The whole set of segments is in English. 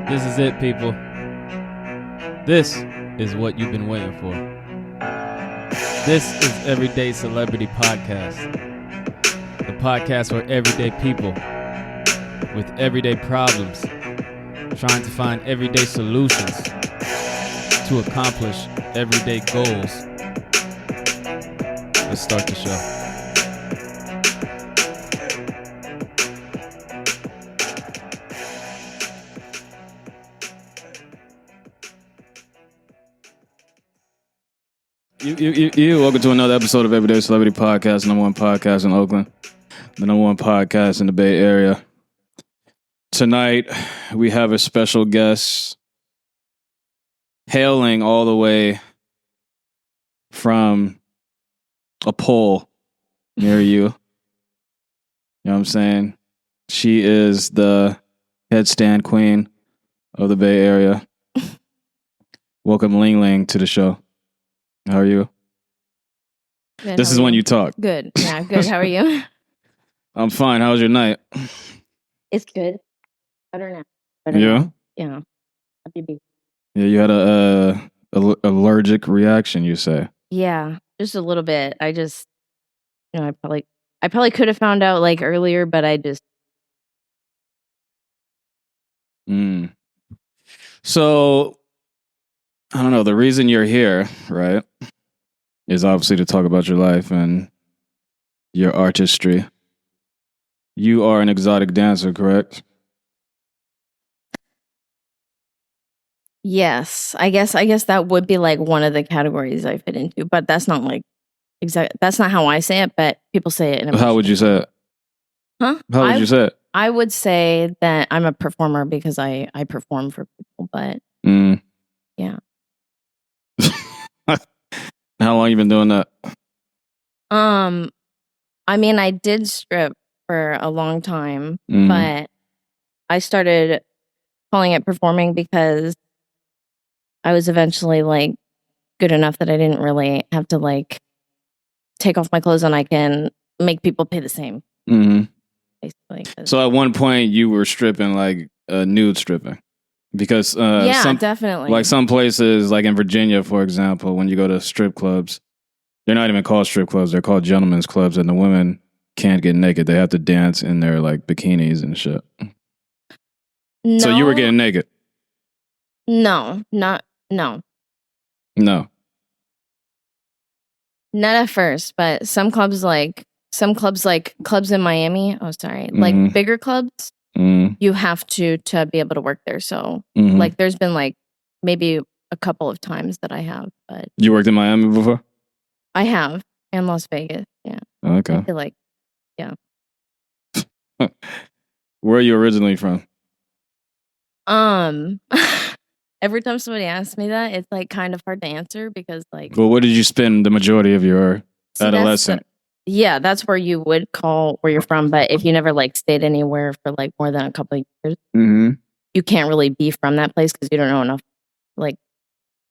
This is it, people. This is what you've been waiting for. This is Everyday Celebrity Podcast. The podcast for everyday people with everyday problems, trying to find everyday solutions to accomplish everyday goals. Let's start the show. Welcome to another episode of Everyday Celebrity Podcast, number one podcast in Oakland, the number one podcast in the Bay Area. Tonight, we have a special guest hailing all the way from a pole near you. You know what I'm saying? She is the headstand queen of the Bay Area. Welcome, Ling Ling, to the show. How are you? Good, this is when you talk. Good. Yeah, good. How are you? I'm fine. How was your night? It's good. Better now. Yeah? Yeah. Happy. Yeah, you had a allergic reaction, you say? Yeah, just a little bit. I just, I probably could have found out like earlier, but I just. So, I don't know. The reason you're here, right, is obviously to talk about your life and your artistry. You are an exotic dancer, correct? Yes, I guess that would be like one of the categories I fit into, but that's not like that's not how I say it, but people say it. How would you say it? Huh? How would you say it? I would say that I'm a performer because I perform for people, but yeah. How long you been doing that? I mean, I did strip for a long time, but I started calling it performing because I was eventually like good enough that I didn't really have to like take off my clothes and I can make people pay the same. Basically. So at one point you were stripping like nude stripping. Because definitely. Like some places, like in Virginia, for example, when you go to strip clubs, they're not even called strip clubs; they're called gentlemen's clubs, and the women can't get naked; they have to dance in their like bikinis and shit. No, so you were getting naked? No. Not at first, but some clubs like clubs in Miami. Oh, sorry, like bigger clubs. You have to be able to work there. So like there's been like maybe a couple of times that I have, but you worked in Miami before? I have, and Las Vegas. Yeah. Okay. I feel like, yeah. Where are you originally from? Every time somebody asks me that, it's like kind of hard to answer because like. Well, where did you spend the majority of your adolescence? Yeah, that's where you would call where you're from. But if you never like stayed anywhere for like more than a couple of years, you can't really be from that place because you don't know enough like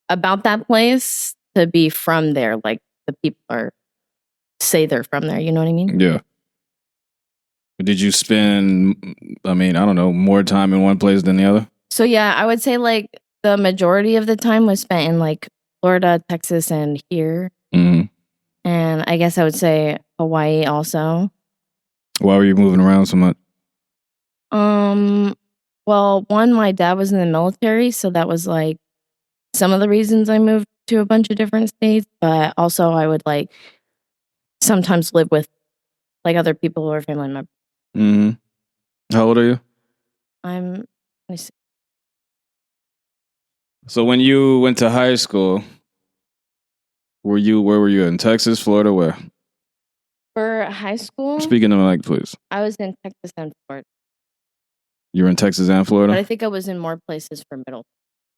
about that place to be from there. Like the people say they're from there. You know what I mean? Yeah. Did you spend, I don't know, more time in one place than the other? So yeah, I would say like the majority of the time was spent in like Florida, Texas, and here. And I guess I would say Hawaii also. Why were you moving around so much? Well, one, my dad was in the military, so that was like some of the reasons I moved to a bunch of different states. But also, I would like sometimes live with like other people who are family members. How old are you? Let me see. So when you went to high school, where were you in Texas, Florida, where? For high school? Speaking to the mic, please. I was in Texas and Florida. You were in Texas and Florida? But I think I was in more places for middle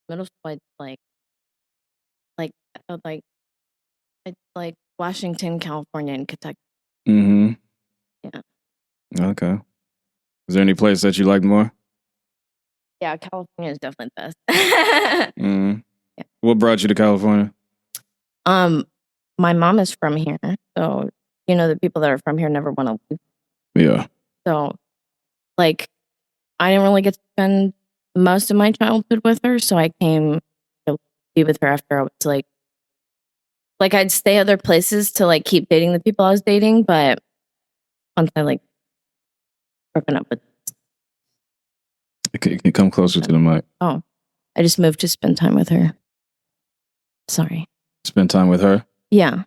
school. Like Washington, California, and Kentucky. Yeah. Okay. Is there any place that you liked more? Yeah, California is definitely the best. Yeah. What brought you to California? My mom is from here, so the people that are from here never want to leave. Yeah. So, like, I didn't really get to spend most of my childhood with her, so I came to be with her after I was like I'd stay other places to like keep dating the people I was dating, but once I like broken up with. Can you come closer to the mic? Oh, I just moved to spend time with her. Sorry. Spend time with her? Yeah.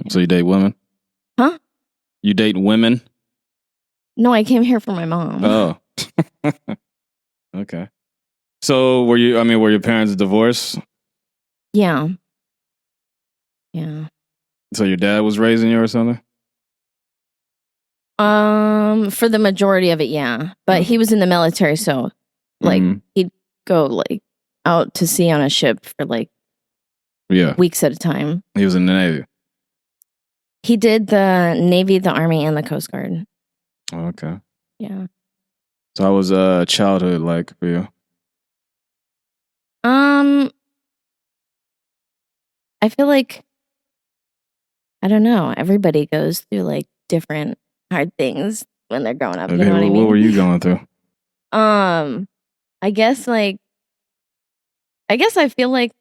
So you date women? Huh? You date women? No, I came here for my mom. Oh. Okay. So were your parents divorced? Yeah. Yeah. So your dad was raising you or something? For the majority of it, yeah. But he was in the military, so like he'd go like out to sea on a ship for like weeks at a time. He was in the Navy. He did the Navy, the Army, and the Coast Guard. Oh, okay. Yeah. So how was childhood like for you? I feel like I don't know. Everybody goes through like different hard things when they're growing up. Okay, you know what I mean? What were you going through? I guess I feel like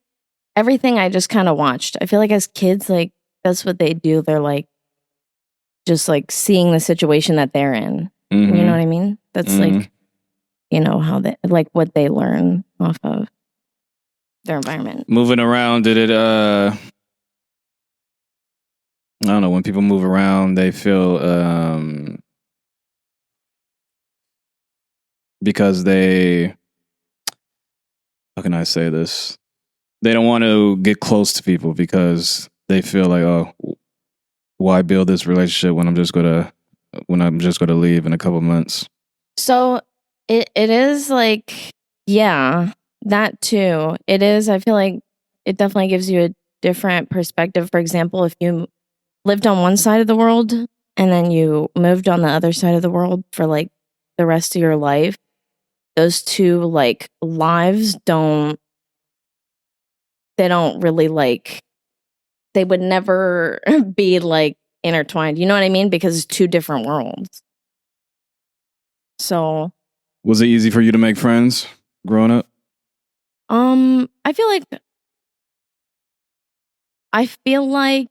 everything I just kind of watched. I feel like as kids, like that's what they do. They're like just like seeing the situation that they're in. Mm-hmm. You know what I mean? That's like, you know, how they like what they learn off of their environment. Moving around, did it I don't know, when people move around, they feel because they, how can I say this? They don't want to get close to people because they feel like, oh, why build this relationship when I'm just gonna leave in a couple months? So it is like, yeah, that too. It is. I feel like it definitely gives you a different perspective. For example, if you lived on one side of the world and then you moved on the other side of the world for like the rest of your life, those two like lives don't really like, they would never be like intertwined. You know what I mean? Because it's two different worlds. So was it easy for you to make friends growing up? I feel like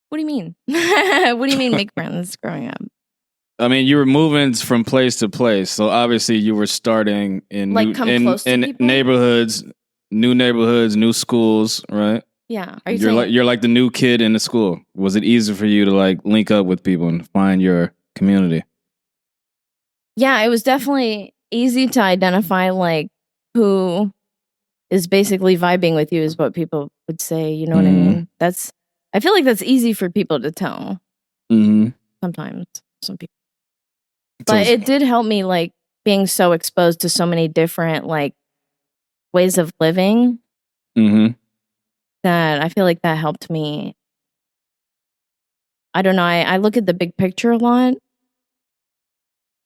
what do you mean? What do you mean make friends growing up? I mean, you were moving from place to place, so obviously you were starting in like neighborhoods, new schools, right? Yeah. You're like the new kid in the school. Was it easy for you to like link up with people and find your community? Yeah, it was definitely easy to identify like who is basically vibing with you is what people would say. You know what I mean? I feel like that's easy for people to tell. Sometimes, some people. But it did help me like being so exposed to so many different like ways of living that I feel like that helped me. I don't know. I look at the big picture a lot.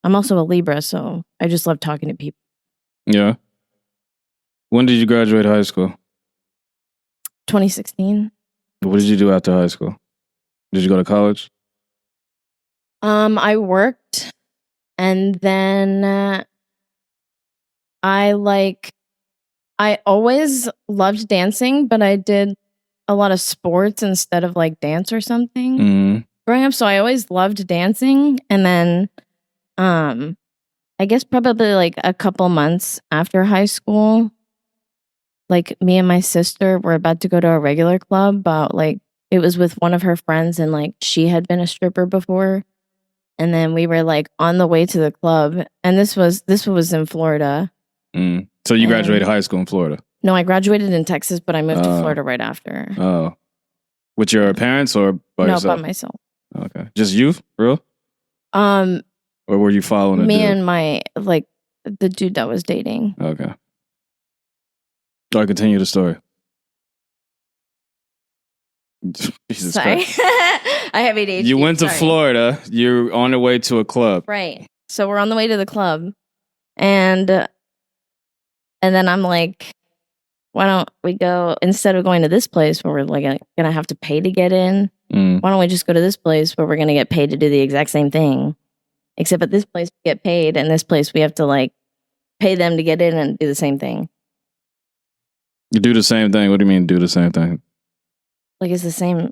I'm also a Libra, so I just love talking to people. Yeah. When did you graduate high school? 2016. What did you do after high school? Did you go to college? I worked, and then I always loved dancing, but I did a lot of sports instead of like dance or something growing up. So I always loved dancing, and then I guess probably like a couple months after high school, like me and my sister were about to go to a regular club, but like it was with one of her friends, and like she had been a stripper before. And then we were like on the way to the club, and this was in Florida. So you graduated high school in Florida? No, I graduated in Texas, but I moved to Florida right after. Oh, with your parents or by yourself? No, by myself. Okay, just you, real? Or were you following a dude? And my like the dude that was dating. Okay. So I continue the story. Jesus Sorry. Christ. I have ADHD. You went to Florida. You're on the way to a club. Right. So we're on the way to the club. And then I'm like, why don't we go, instead of going to this place where we're like going to have to pay to get in, why don't we just go to this place where we're going to get paid to do the exact same thing? Except at this place we get paid, and this place we have to like pay them to get in and do the same thing. You do the same thing? What do you mean do the same thing? Like it's the same.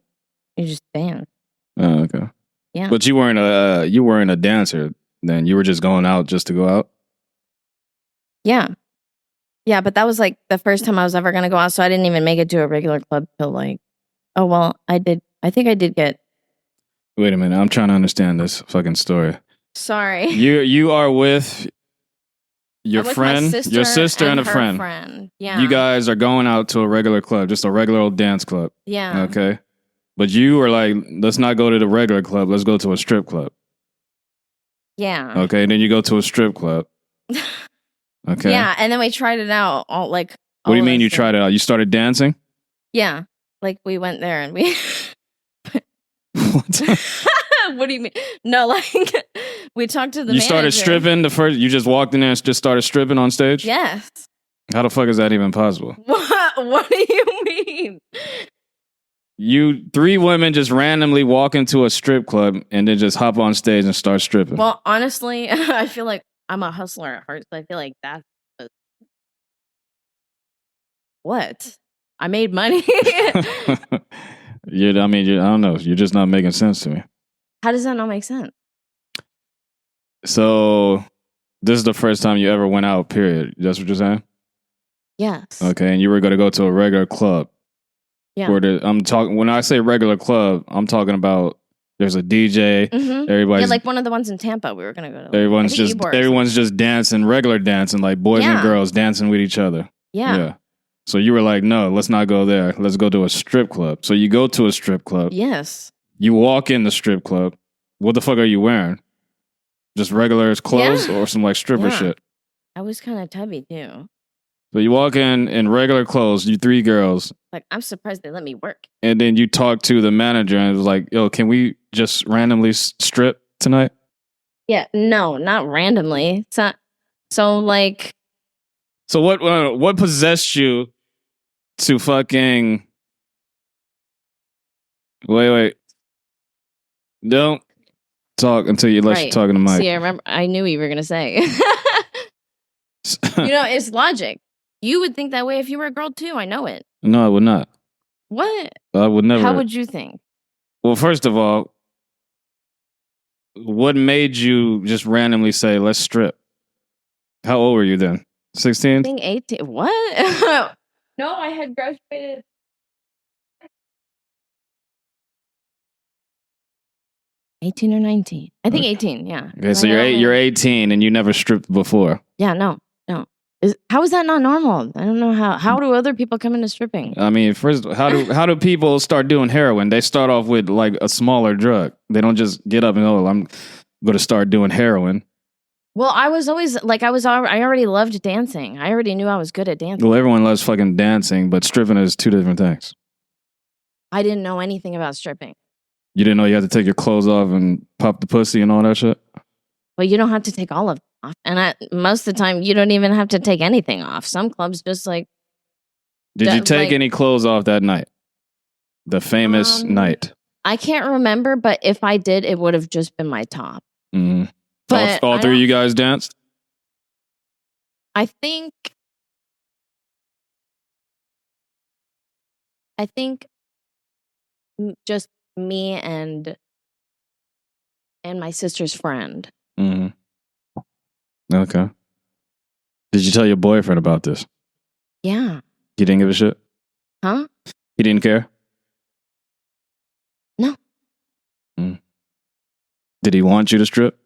You just dance. Oh, okay. Yeah. But you weren't a dancer then. You were just going out just to go out? Yeah. Yeah, but that was like the first time I was ever going to go out, so I didn't even make it to a regular club till like, oh, well, I think I did get. Wait a minute. I'm trying to understand this fucking story. Sorry. You are with your friend, your sister and a her friend. Yeah. You guys are going out to a regular club, just a regular old dance club. Yeah. Okay. But you were like, let's not go to the regular club. Let's go to a strip club. Yeah. Okay. And then you go to a strip club. Okay. Yeah. And then we tried it out. What do you mean you tried it out? You started dancing? Yeah. Like we went there and we. What? What do you mean? No, like we talked to the manager. You started stripping you just walked in there and just started stripping on stage? Yes. How the fuck is that even possible? What do you mean? You 3 women just randomly walk into a strip club and then just hop on stage and start stripping. Well, honestly, I feel like I'm a hustler at heart, so I feel like that's what? I made money. I don't know. You're just not making sense to me. How does that not make sense? So, this is the first time you ever went out, period. That's what you're saying? Yes. Okay, and you were going to go to a regular club. Yeah. When I say regular club, I'm talking about there's a DJ, everybody's... Yeah, like one of the ones in Tampa we were going to go to. Everyone's just dancing, regular dancing, like boys and girls dancing with each other. Yeah. So you were like, no, let's not go there. Let's go to a strip club. So you go to a strip club. Yes. You walk in the strip club. What the fuck are you wearing? Just regular clothes or some like stripper shit? I was kind of tubby too. So you walk in regular clothes, you 3 girls. Like, I'm surprised they let me work. And then you talk to the manager and it was like, yo, can we just randomly strip tonight? Yeah, no, not randomly. So what possessed you to fucking... Wait. Don't talk until you let you talk in the mic. See, I knew what you were going to say. It's logic. You would think that way if you were a girl too. I know it. No, I would not. What? I would never. How would you think? Well, first of all, what made you just randomly say, let's strip? How old were you then? 16? I think 18. What? No, I had graduated. $18 or $19? I think 18. Yeah. Okay, so you're 18 and you never stripped before. Yeah, no. How is that not normal? I don't know how do other people come into stripping? I mean, first, how do people start doing heroin? They start off with like a smaller drug. They don't just get up and I'm going to start doing heroin. Well, I was always like I already loved dancing. I already knew I was good at dancing. Well, everyone loves fucking dancing, but stripping is 2 different things. I didn't know anything about stripping. You didn't know you had to take your clothes off and pop the pussy and all that shit? Well, you don't have to take all of them off. And most of the time, you don't even have to take anything off. Some clubs just like... Did you take any clothes off that night? The famous night? I can't remember, but if I did, it would have just been my top. Mm-hmm. But all 3 of you guys danced? I think just me and my sister's friend. Mm-hmm. Okay. Did you tell your boyfriend about this? Yeah. He didn't give a shit? Huh? He didn't care? No. Did he want you to strip?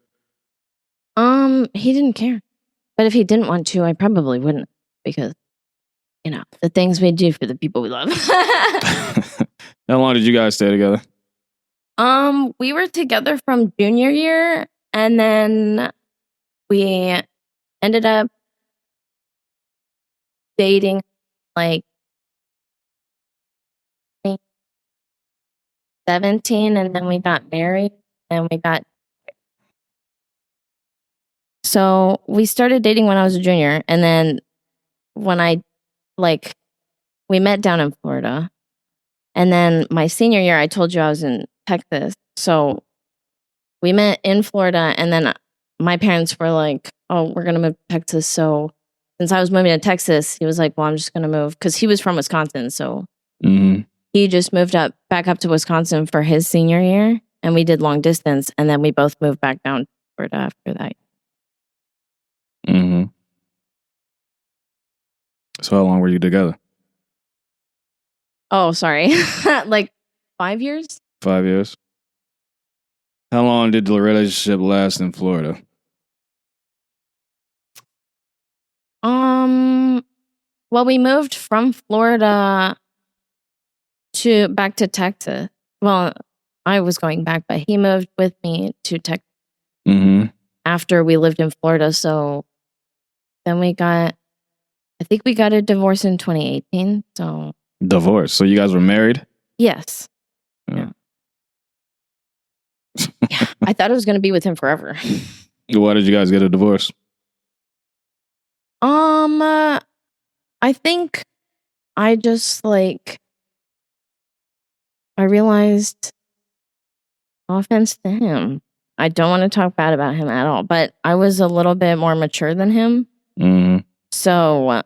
He didn't care. But if he didn't want to, I probably wouldn't, because the things we do for the people we love. How long did you guys stay together? We were together from junior year, and then we ended up dating like 17, and then we got married, and so we started dating when I was a junior, and then when we met down in Florida, and then my senior year, I told you I was in Texas, so we met in Florida, and then my parents were like, "Oh, we're gonna move to Texas." So since I was moving to Texas, he was like, "Well, I'm just gonna move," because he was from Wisconsin. So he just moved back up to Wisconsin for his senior year, and we did long distance, and then we both moved back down to Florida after that. So how long were you together? Oh, sorry, like 5 years. 5 years. How long did the relationship last in Florida? Well, we moved from Florida back to Texas. Well, I was going back, but he moved with me to Texas after we lived in Florida. So then I think we got a divorce in 2018. So divorce. So you guys were married? Yes. Yeah. Yeah. I thought I was going to be with him forever. Why did you guys get a divorce? I think I just I realized, no offense to him, I don't want to talk bad about him at all, but I was a little bit more mature than him. So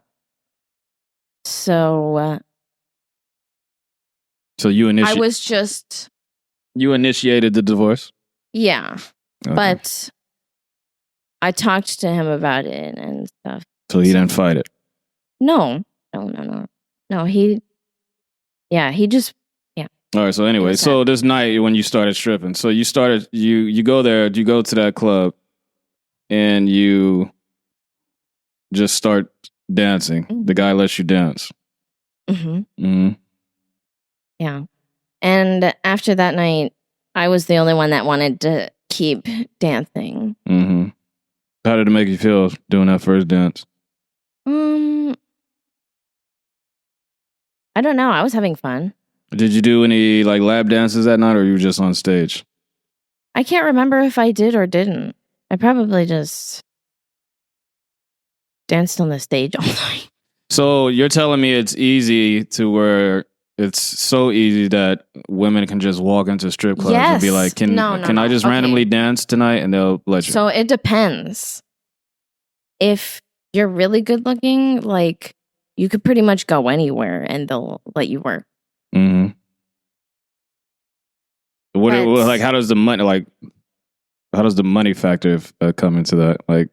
you initiated the divorce? Yeah. Okay. But I talked to him about it and stuff. So he didn't fight it? No, he just. All right. So anyway, so this night when you started stripping, so you go there, you go to that club, and you just start dancing. The guy lets you dance. Yeah. And after that night, I was the only one that wanted to keep dancing. How did it make you feel doing that first dance? I don't know. I was having fun. Did you do any lap dances that night, or you were just on stage? I can't remember if I did or didn't. I probably just danced on the stage all night. So you're telling me it's easy to where it's so easy that women can just walk into strip clubs and be like, can I just randomly dance tonight, and they'll let you? So it depends. If you're really good looking, you could pretty much go anywhere and they'll let you work. How does the money factor come into that?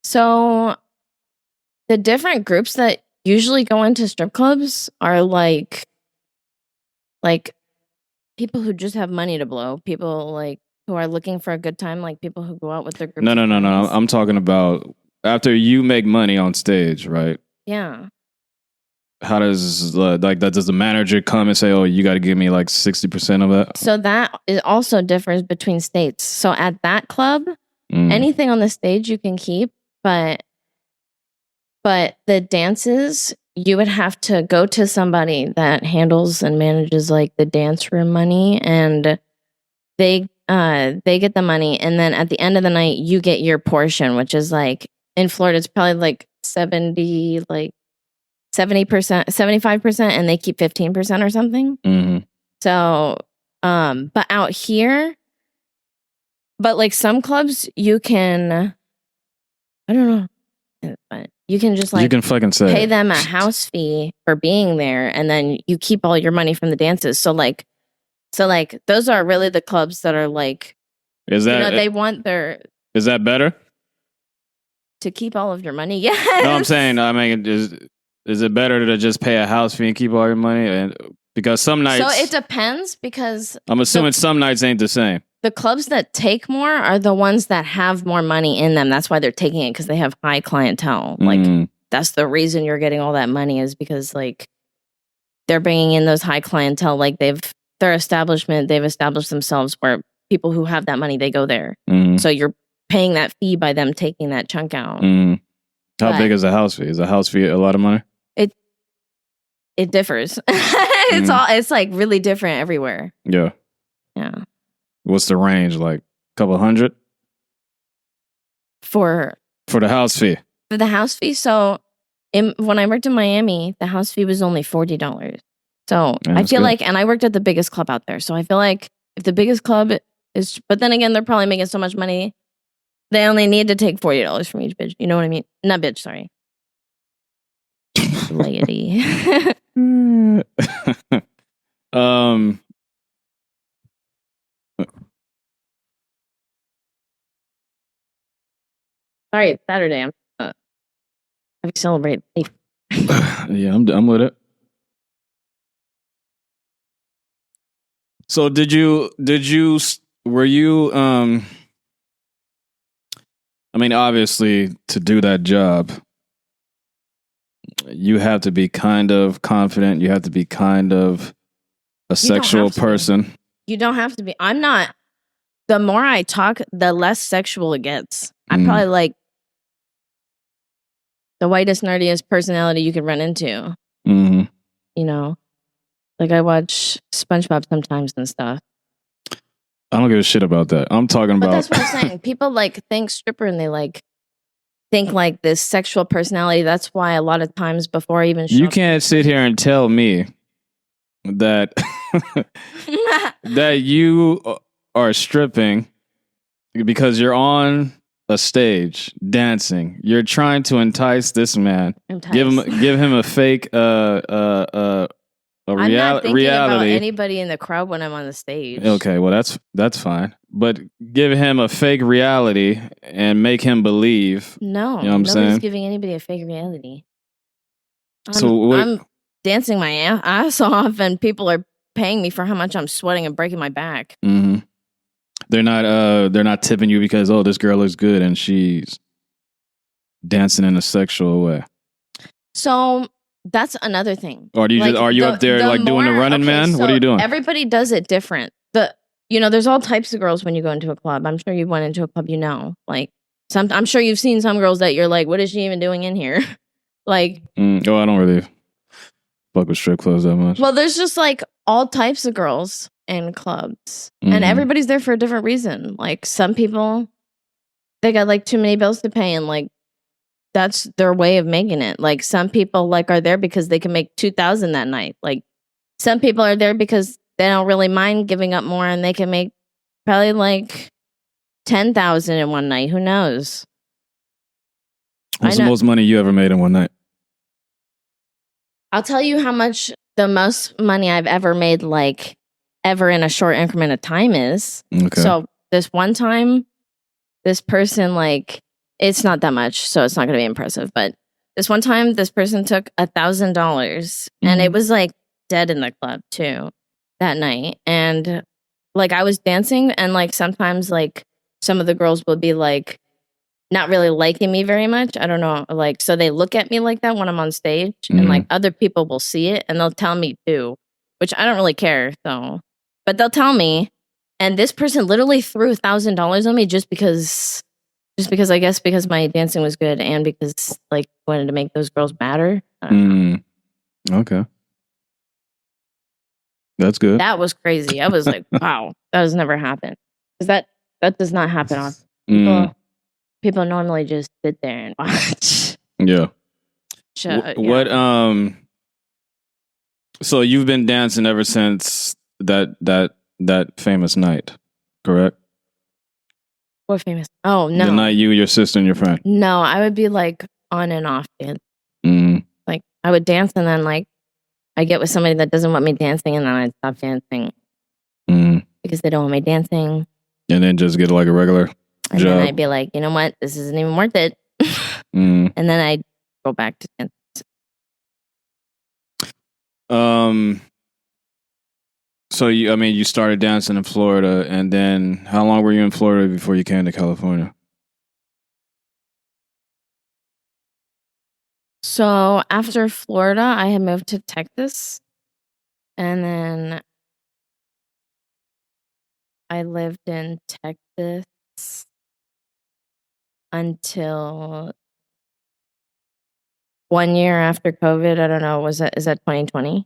So the different groups that usually go into strip clubs are like people who just have money to blow, people who are looking for a good time, like people who go out with their groups. No. I'm talking about after you make money on stage, right? Yeah. How does does the manager come and say, "Oh, you got to give me 60% of that"? So that also differs between states. So at that club, anything on the stage you can keep, but the dances, you would have to go to somebody that handles and manages the dance room money, and they get the money, and then at the end of the night you get your portion, which is in Florida it's probably 70%, 75%, and they keep 15% or something. So, but out here, some clubs you can, I don't know, but you can just you can fucking say pay them a house fee for being there, and then you keep all your money from the dances. So those are really the clubs that are is that they want their. Is that better? To keep all of your money? Yeah. No, I'm saying, is it better to just pay a house fee and keep all your money? And because some nights, so it depends, because I'm assuming some nights ain't the same. The clubs that take more are the ones that have more money in them. That's why they're taking it, because they have high clientele. That's the reason you're getting all that money, is because they're bringing in those high clientele. Their establishment, they've established themselves where people who have that money, they go there. So you're paying that fee by them taking that chunk out. How big is a house fee? Is a house fee a lot of money? It differs. It's really different everywhere. Yeah. What's the range? Couple hundred for the house fee? For the house fee, so when I worked in Miami, the house fee was only $40. So I feel good. And I worked at the biggest club out there. So I feel if the biggest club is, but then again, they're probably making so much money They only need to take $40 from each bitch. You know what I mean? Not bitch, sorry. Lady. Sorry, it's Saturday. I celebrate life. Yeah, I'm with it. So were you I mean, obviously to do that job, you have to be kind of confident, you have to be kind of a sexual person. You don't have to be. I'm not. The more I talk, the less sexual it gets. I'm probably like the whitest, nerdiest personality you could run into. Mm-hmm. You know? Like I watch SpongeBob sometimes and stuff. I don't give a shit about that. I'm talking about... But that's what I'm saying. People like think stripper and they like think like this sexual personality. That's why a lot of times before I even show You can't sit here and tell me that that you are stripping because you're on a stage dancing. You're trying to entice this man. Give him a fake I'm not thinking reality. about anybody in the crowd when I'm on the stage. Okay, well that's fine. But give him a fake reality and make him believe. No, you know what I'm saying? Nobody's giving anybody a fake reality. I'm dancing my ass off, and people are paying me for how much I'm sweating and breaking my back. Mm-hmm. They're not tipping you because this girl looks good and she's dancing in a sexual way. So that's another thing. Or do you are you up there like doing the running man? So what are you doing? Everybody does it different. There's all types of girls when you go into a club. I'm sure you went into a club, like I'm sure you've seen some girls that you're like, what is she even doing in here? Like, I don't really fuck with strip clubs that much. Well, there's just like all types of girls in clubs, and everybody's there for a different reason. Like some people, they got like too many bills to pay, and like that's their way of making it. Like some people like are there because they can make $2,000 that night. Like some people are there because they don't really mind giving up more, and they can make probably like $10,000 in one night. Who knows? What's the most money you ever made in one night? I'll tell you how much the most money I've ever made, like ever in a short increment of time is. Okay. So this one time, this person, like, it's not that much, so it's not going to be impressive. But this one time, this person took $1,000, and it was like dead in the club too that night. And like I was dancing, and like sometimes like some of the girls would be like not really liking me very much. I don't know. Like, so they look at me like that when I'm on stage, and like other people will see it and they'll tell me too, which I don't really care. So, but they'll tell me. And this person literally threw $1,000 on me just because I guess because my dancing was good and because like wanted to make those girls matter. Okay. That's good. That was crazy. I was like, wow, that has never happened. Because that does not happen often. People normally just sit there and watch. Yeah. Yeah. What so you've been dancing ever since that famous night, correct? What famous? Oh no. The night you, your sister, and your friend. No, I would be like on and off dance. Like I would dance and then like I get with somebody that doesn't want me dancing, and then I'd stop dancing. Because they don't want me dancing. And then just get like a regular and job. Then I'd be like, you know what? This isn't even worth it. And then I'd go back to dance. So you started dancing in Florida, and then how long were you in Florida before you came to California? So after Florida, I had moved to Texas, and then I lived in Texas until 1 year after COVID. I don't know. Is that 2020?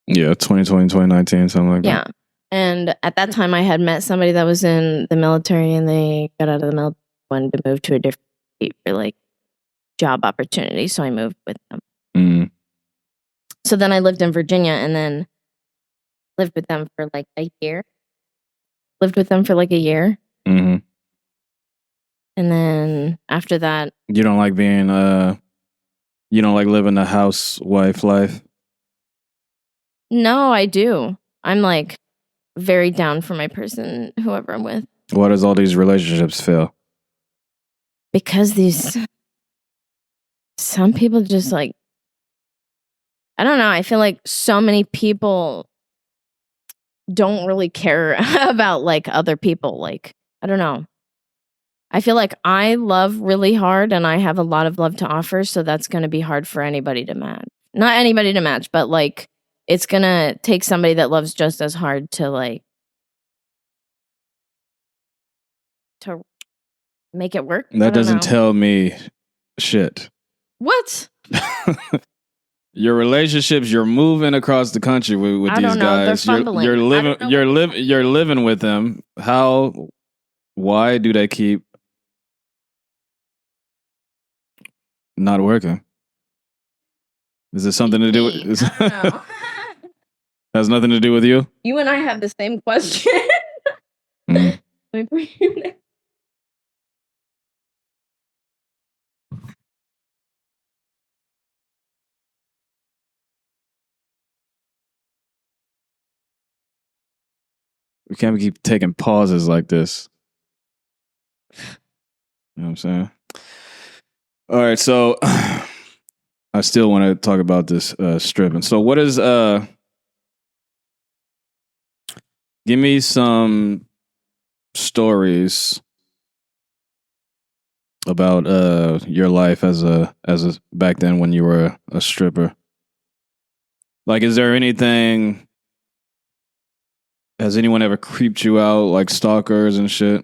Yeah, 2020, 2019, something like that. Yeah. And at that time, I had met somebody that was in the military, and they got out of the military, wanted to move to a different state for like job opportunity. So I moved with them. So then I lived in Virginia, and then lived with them for like a year. And then after that, you don't like being you don't like living the housewife life? no, I do. I'm like very down for my person, whoever I'm with. Why does all these relationships fail? Because some people just like, I don't know. I feel like so many people don't really care about like other people. Like, I don't know. I feel like I love really hard and I have a lot of love to offer. So that's going to be hard for anybody to match. Not anybody to match, but like it's going to take somebody that loves just as hard to like, to make it work. That doesn't tell me shit. What? Your relationships, you're moving across the country with these guys. You're living with them. Why do they keep not working? Is it something to do with I don't know. has nothing to do with you? You and I have the same question. Mm. Let me put you next. We can't keep taking pauses like this. You know what I'm saying? All right, so I still want to talk about this stripping. So what is give me some stories about your life as a back then when you were a stripper. Like, is there anything? Has anyone ever creeped you out, like stalkers and shit?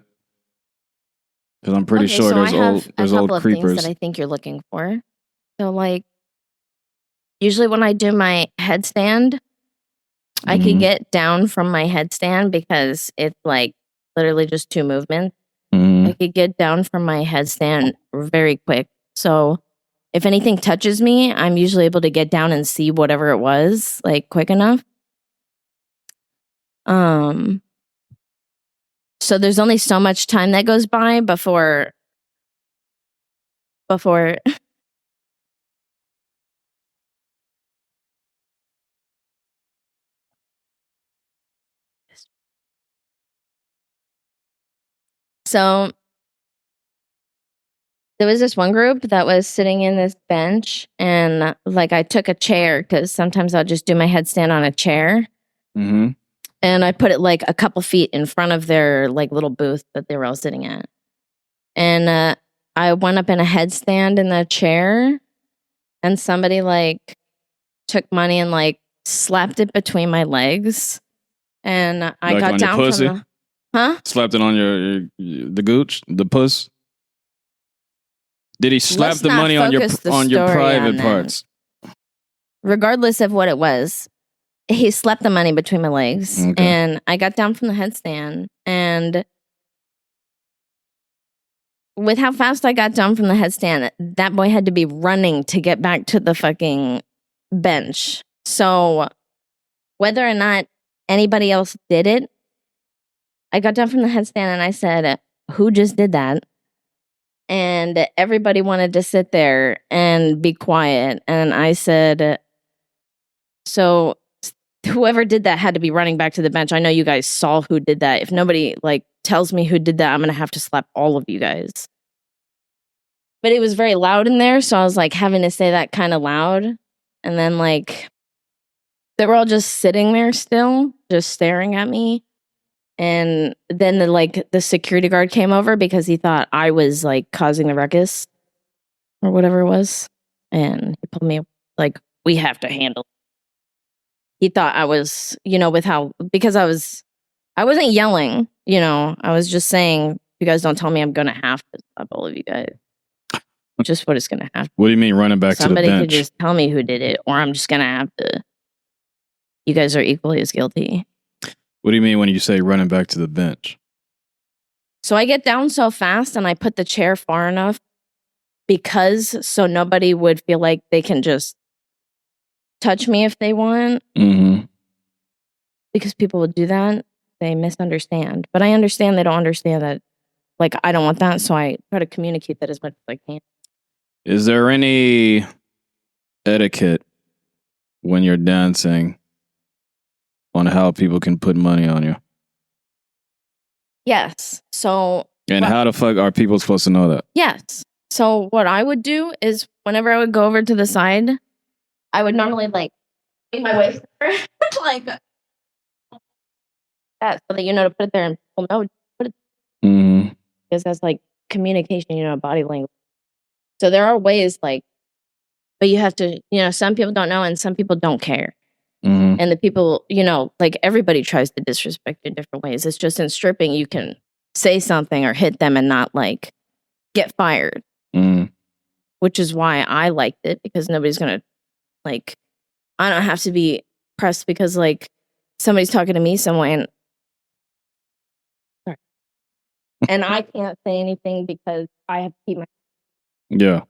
Because I'm pretty sure there's old creepers. Things that I think you're looking for. So, like, usually when I do my headstand, I could get down from my headstand because it's like literally just 2 movements. I could get down from my headstand very quick. So if anything touches me, I'm usually able to get down and see whatever it was, like quick enough. So there's only so much time that goes by before So there was this one group that was sitting in this bench, and like I took a chair because sometimes I'll just do my headstand on a chair. Mm-hmm. And I put it like a couple feet in front of their like little booth that they were all sitting at. And I went up in a headstand in the chair, and somebody like took money and like slapped it between my legs. And I like got on down your pussy? from the Slapped it on the gooch, the puss. Did he slap Let's the not money on your focus the private story on parts? Regardless of what it was, he slapped the money between my legs. Okay. And I got down from the headstand, and with how fast I got down from the headstand, that boy had to be running to get back to the fucking bench. So whether or not anybody else did it, I got down from the headstand and I said, "Who just did that?" And everybody wanted to sit there and be quiet. And I said, "So whoever did that had to be running back to the bench. I know you guys saw who did that. If nobody like tells me who did that, I'm going to have to slap all of you guys." But it was very loud in there, so I was like having to say that kind of loud. And then like they were all just sitting there still, just staring at me. And then the security guard came over because he thought I was like causing the ruckus or whatever it was. And he told me like, "We have to handle it." He thought I was, with how, because I wasn't yelling, I was just saying, "You guys don't tell me I'm going to have to stop all of you guys." Just what it's going to happen. What do you mean running back to the bench? Somebody could just tell me who did it, or I'm just going to have to. You guys are equally as guilty. What do you mean when you say running back to the bench? So I get down so fast and I put the chair far enough so nobody would feel like they can just touch me if they want. Mm-hmm. Because people would do that. They misunderstand. But I understand they don't understand that like, I don't want that. So I try to communicate that as much as I can. Is there any etiquette when you're dancing on how people can put money on you? Yes. So. And how the fuck are people supposed to know that? Yes. So what I would do is whenever I would go over to the side, I would normally like make my way like that so that you know to put it there and people know to put it because that's like communication, body language. So there are ways like, but you have to, some people don't know and some people don't care. And the people, like everybody tries to disrespect in different ways. It's just in stripping, you can say something or hit them and not like get fired. Which is why I liked it, because nobody's gonna like, I don't have to be pressed because like somebody's talking to me some way and I can't say anything because I have to keep my. Yeah.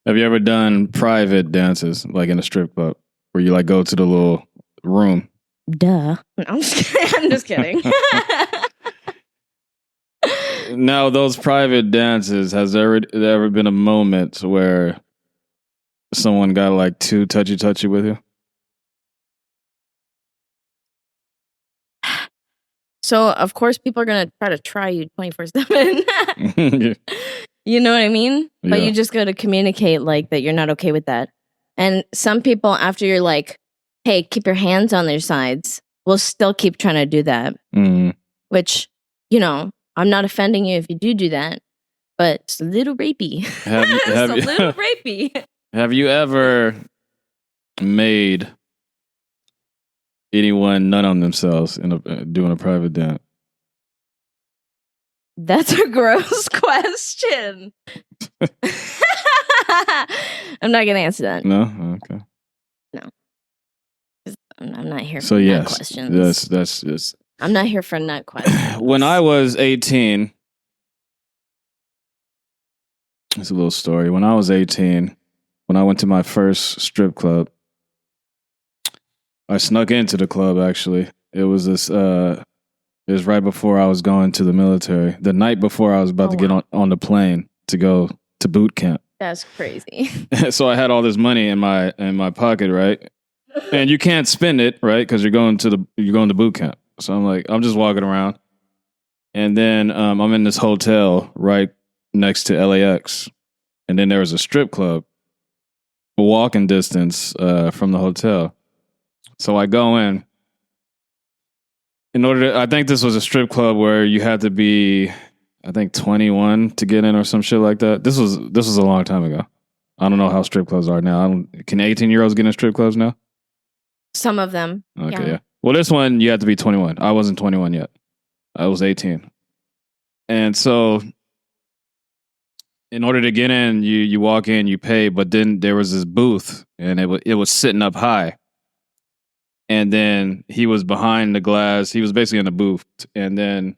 Have you ever done private dances like in a strip club where you like go to the little room? Duh. No, I'm just kidding. Now, those private dances, has there ever been a moment where someone got like too touchy with you? So, of course, people are going to try to try you 24/7. You know what I mean? Yeah. But you just got to communicate like that you're not okay with that. And some people, after you're like, hey, keep your hands on their sides, will still keep trying to do that. Which, I'm not offending you if you do that, but it's a little rapey. Little rapey. Have you ever made anyone nut on themselves in doing a private dance? That's a gross question. I'm not gonna answer that. No? Okay. No. I'm not here for so nut yes, questions. that's just. I'm not here for nut questions. When I was 18, it's a little story. When I was 18, when I went to my first strip club, I snuck into the club. Actually, it was this. It was right before I was going to the military. The night before I was about to get on the plane to go to boot camp. That's crazy. So I had all this money in my pocket, right? And you can't spend it, right? Because you're going to boot camp. So I'm just walking around, and then I'm in this hotel right next to LAX, and then there was a strip club, a walking distance from the hotel. So I go in. I think this was a strip club where you had to be, I think 21 to get in or some shit like that. This was a long time ago. I don't know how strip clubs are now. Can 18-year-olds get in strip clubs now? Some of them. Okay, yeah. Well, this one you had to be 21. I wasn't 21 yet. I was 18. And so in order to get in, you walk in, you pay, but then there was this booth and it was sitting up high. And then he was behind the glass. He was basically in the booth. And then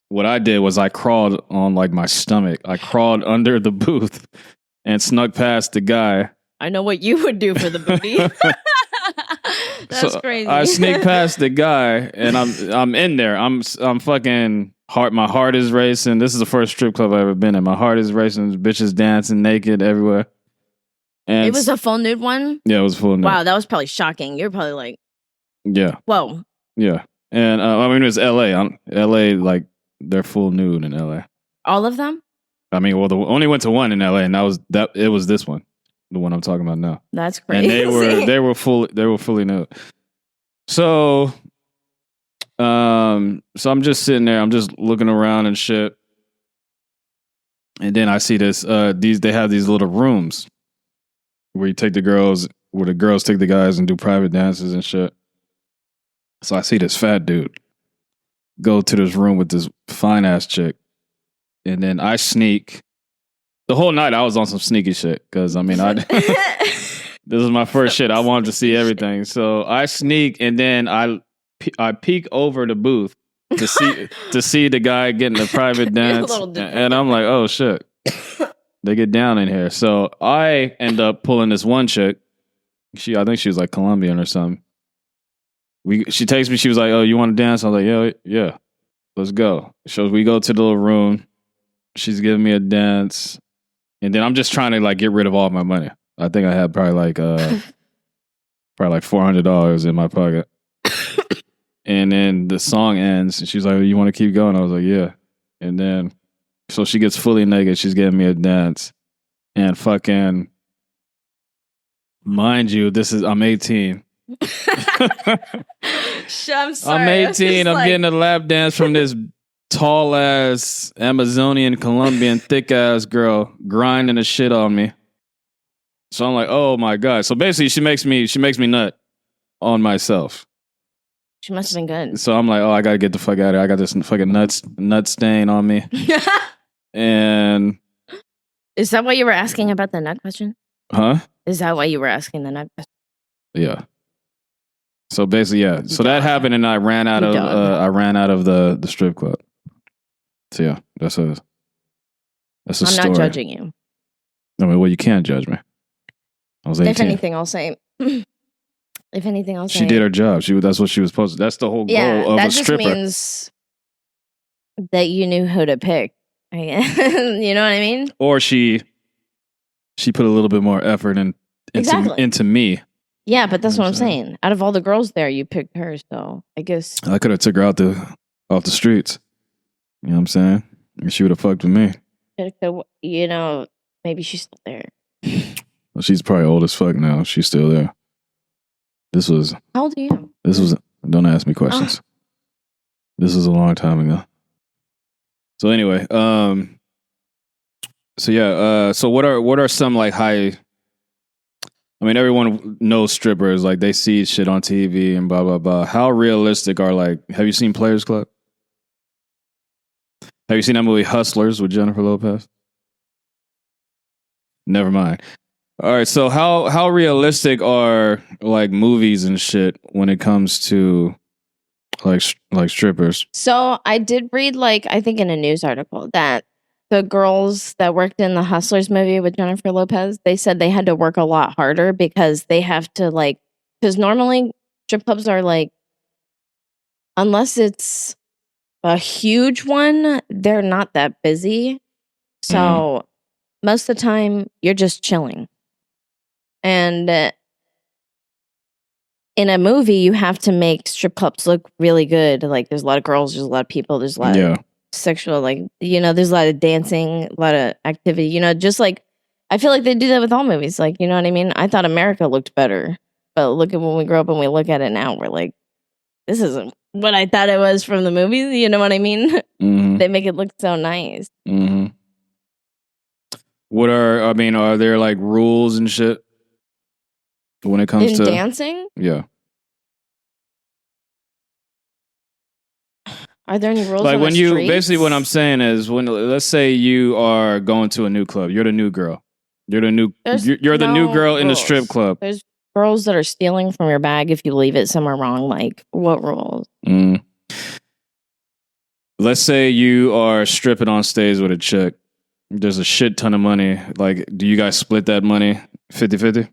what I did was I crawled on like my stomach. I crawled under the booth and snuck past the guy. I know what you would do for the booty. That's crazy. I sneak past the guy and I'm in there. I'm fucking heart. My heart is racing. This is the first strip club I've ever been in. My heart is racing. Bitches dancing naked everywhere. And it was a full nude one? Yeah, it was full nude. Wow, that was probably shocking. You're probably like, yeah. Whoa. Yeah. And I mean, it was LA. LA, like, they're full nude in LA. All of them? I mean, well, only went to one in LA, and it was this one, the one I'm talking about now. That's crazy. And they were fully nude. So I'm just sitting there, I'm just looking around and shit. And then I see this, they have these little rooms where the girls take the guys and do private dances and shit. So I see this fat dude go to this room with this fine ass chick. And then I sneak. The whole night I was on some sneaky shit. Because, I mean, this is my first shit. I wanted to see everything. So I sneak and then I peek over the booth to see the guy getting a private dance. And I'm like, oh shit. They get down in here. So I end up pulling this one chick. I think she was like Colombian or something. She takes me. She was like, "Oh, you want to dance?" I was like, "Yeah." let's go. So we go to the little room. She's giving me a dance. And then I'm just trying to like get rid of all my money. I think I had probably like $400 in my pocket. And then the song ends and she's like, you want to keep going? I was like, yeah. And then so she gets fully naked. She's giving me a dance. And fucking, mind you, I'm 18. I'm sorry. I'm 18. I'm getting a lap dance from this tall ass Amazonian Colombian thick ass girl grinding the shit on me. So I'm like, oh my God. So basically she makes me nut on myself. She must have been good. So I'm like, oh, I gotta get the fuck out of here. I got this fucking nut stain on me. And is that why you were asking about the nut question? Huh? Is that why you were asking the nut question? Yeah. So basically, yeah. So that happened, and I ran out of the strip club. So yeah, that's a I'm story. not judging you. I mean, well, you can't judge me. I was 18. If anything, I'll say. She did her job. That's what she was supposed to. That's the whole goal of a stripper. That just means that you knew who to pick. You know what I mean? Or she put a little bit more effort into me. Yeah, but that's what I'm saying. Out of all the girls there, you picked her, so I guess I could have took her off the streets. You know what I'm saying? And she would have fucked with me. You know, maybe she's still there. Well, she's probably old as fuck now. She's still there. How old are you? Don't ask me questions. This was a long time ago. So anyway, so what are some like high? I mean, everyone knows strippers. Like they see shit on TV and blah blah blah. How realistic are like? Have you seen Players Club? Have you seen that movie Hustlers with Jennifer Lopez? Never mind. All right, so how realistic are like movies and shit when it comes to like strippers? So I did read I think in a news article that the girls that worked in the Hustlers movie with Jennifer Lopez, they said they had to work a lot harder because they have to because normally strip clubs are unless it's a huge one, they're not that busy. So most of the time you're just chilling. And in a movie, you have to make strip clubs look really good. Like there's a lot of girls, there's a lot of people, there's a lot of sexual, there's a lot of dancing, a lot of activity, just I feel like they do that with all movies. You know what I mean? I thought America looked better, but look at when we grow up and we look at it now, we're like, this isn't what I thought it was from the movies. You know what I mean? Mm-hmm. They make it look so nice. Mm-hmm. Are there like rules and shit when it comes to dancing? Yeah. Are there any rules? Like on when the streets? basically what I'm saying is let's say you are going to a new club, you're the new girl. You're the new girl in the strip club. There's girls that are stealing from your bag if you leave it somewhere wrong. Like what rules? Let's say you are stripping on stage with a chick. There's a shit ton of money. Like, do you guys split that money 50-50?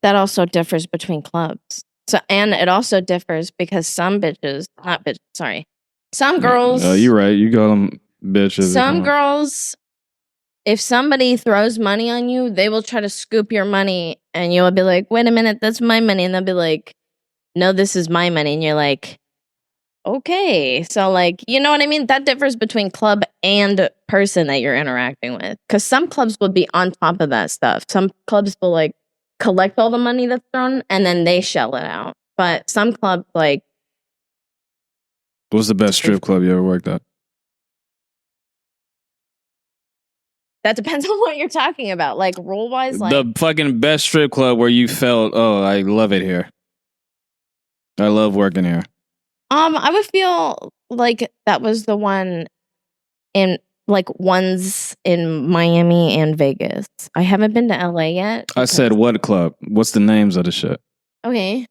That also differs between clubs. So, and it also differs because some girls. Oh, you're right. You call them bitches. Some girls, if somebody throws money on you, they will try to scoop your money, and you'll be like, "Wait a minute, that's my money," and they'll be like, "No, this is my money," and you're like, "Okay." So, you know what I mean? That differs between club and person that you're interacting with, because some clubs will be on top of that stuff. Some clubs will collect all the money that's thrown and then they shell it out. But some clubs What's the best strip club you ever worked at? That depends on what you're talking about. Rule wise, the fucking best strip club where you felt, oh, I love it here. I love working here. I would feel like that was the one in ones in Miami and Vegas. I haven't been to LA yet. I said what club? What's the names of the shit? Okay.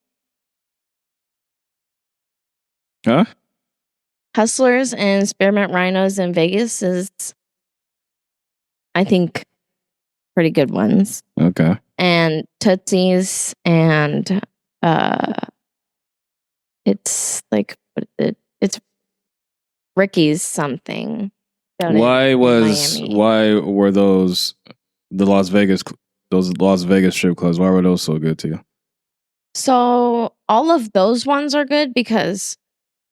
Huh? Hustlers and Spearmint Rhinos in Vegas is, I think, pretty good ones. Okay. And Tootsie's and it's Ricky's something. Why were those Las Vegas strip clubs? Why were those so good to you? So all of those ones are good because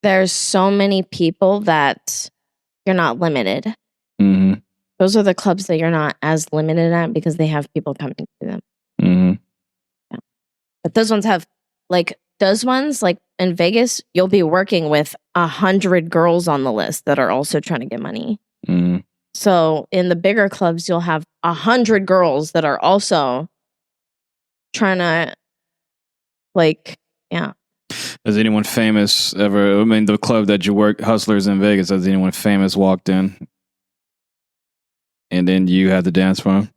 there's so many people that you're not limited. Mm-hmm. Those are the clubs that you're not as limited at because they have people coming to them. Mm-hmm. Yeah. But those ones like in Vegas, you'll be working with 100 girls on the list that are also trying to get money. Mm-hmm. So in the bigger clubs, you'll have 100 girls that are also trying to, like, yeah. Has anyone famous ever? I mean, the club that you work, Hustlers in Vegas. Has anyone famous walked in, and then you had to dance for him?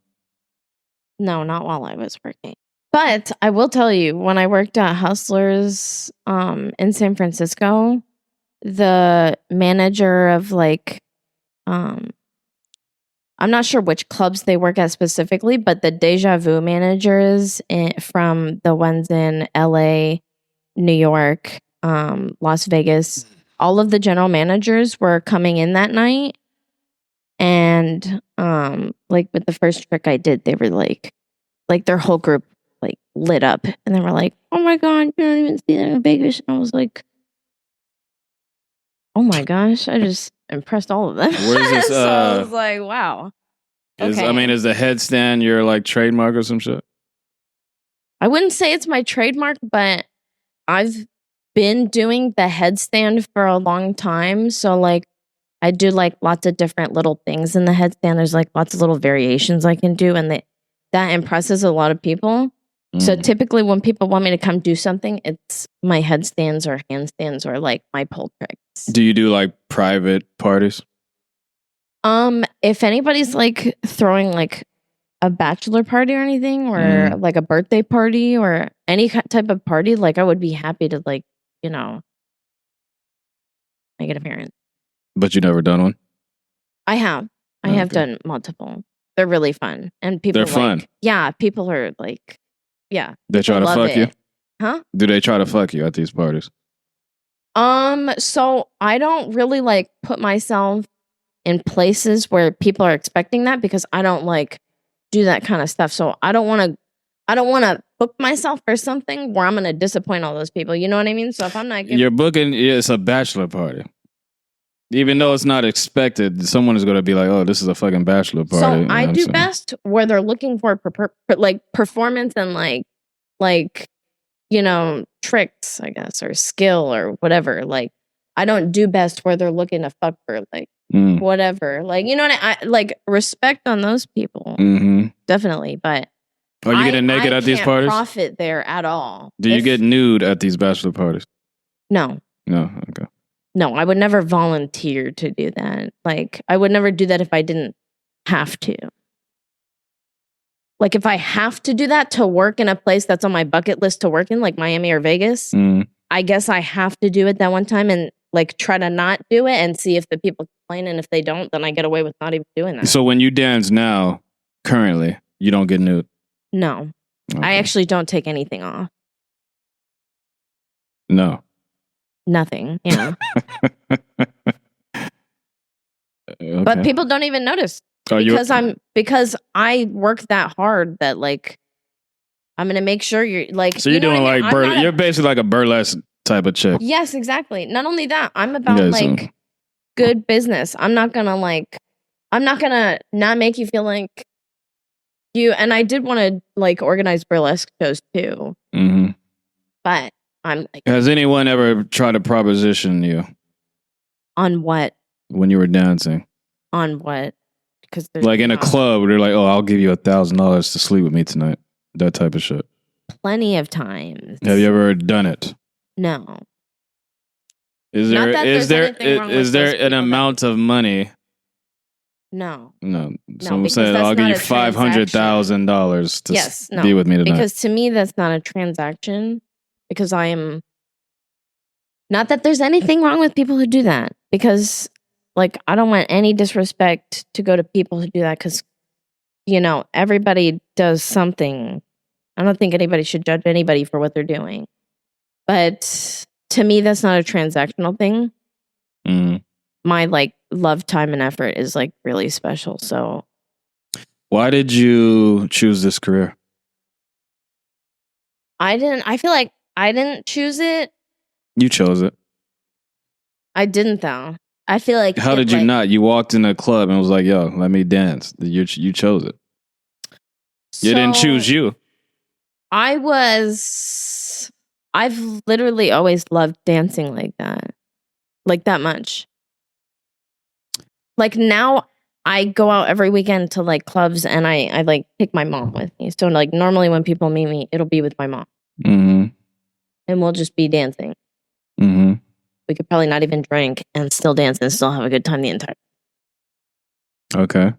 No, not while I was working. But I will tell you, when I worked at Hustlers in San Francisco, the manager of I'm not sure which clubs they work at specifically, but the Deja Vu managers from the ones in LA, New York, Las Vegas, all of the general managers were coming in that night. And like with the first trick I did, they were like their whole group like lit up, and they were like, "Oh my god, you don't even see that in Vegas." And I was like, "Oh my gosh!" I just impressed all of them. Where's this? So I was like, "Wow." Okay. Is the headstand your like trademark or some shit? I wouldn't say it's my trademark, but I've been doing the headstand for a long time. So like I do like lots of different little things in the headstand. There's like lots of little variations I can do, and that impresses a lot of people. So typically when people want me to come do something, it's my headstands or handstands or like my pole tricks. Do you do like private parties? If anybody's like throwing like a bachelor party or anything, or like a birthday party or any type of party, like I would be happy to like, make an appearance. But you never done one? I have done multiple. They're really fun, and people. They're fun. Yeah, people are like, yeah. They try to fuck you? Huh? Do they try to fuck you at these parties? So I don't really like put myself in places where people are expecting that, because I don't like do that kind of stuff. So I don't want to book myself for something where I'm going to disappoint all those people. You know what I mean? So if I'm not you're booking, it's a bachelor party. Even though it's not expected, someone is going to be like, "Oh, this is a fucking bachelor party." So I do best where they're looking for like performance and like tricks, I guess, or skill or whatever. Like I don't do best where they're looking to fuck for like whatever. Like, you know what I like respect on those people. Mm-hmm. Definitely, but are you getting naked at these parties? Profit there at all. Do you get nude at these bachelor parties? No. No. Okay. No, I would never volunteer to do that. Like, I would never do that if I didn't have to. Like, if I have to do that to work in a place that's on my bucket list to work in, like Miami or Vegas, I guess I have to do it that one time and like try to not do it and see if the people complain. And if they don't, then I get away with not even doing that. So when you dance now, currently, you don't get nude? No. Okay. I actually don't take anything off. No. Nothing. Yeah. Okay. But people don't even notice because I work that hard that like I'm gonna make sure you're like. So you're doing like you're basically like a burlesque type of chick. Yes, exactly. Not only that, I'm about like good business. I'm not gonna not make you feel like you. And I did want to like organize burlesque shows too. Mm-hmm. But I'm like, has anyone ever tried to proposition you? On what? When you were dancing. On what? Because like in a club where they're like, "Oh, I'll give you $1,000 to sleep with me tonight." That type of shit. Plenty of times. Have you ever done it? No. Is there an amount of money? No. Someone said, "I'll give you $500,000 to be with me tonight." Because to me, that's not a transaction. Because I am not that there's anything wrong with people who do that. Because like I don't want any disrespect to go to people who do that. Because everybody does something. I don't think anybody should judge anybody for what they're doing. But to me, that's not a transactional thing. Mm. my like love, time, and effort is like really special. So why did you choose this career? I feel like I didn't choose it. You chose it. I didn't though. I feel like how did you not? You walked in a club and was like, "Yo, let me dance." You chose it. You didn't choose you. I've literally always loved dancing like that much. Like now I go out every weekend to like clubs and I like take my mom with me. So like normally when people meet me, it'll be with my mom. Mm-hmm. And we'll just be dancing. Mm-hmm. We could probably not even drink and still dance and still have a good time the entire time. Okay.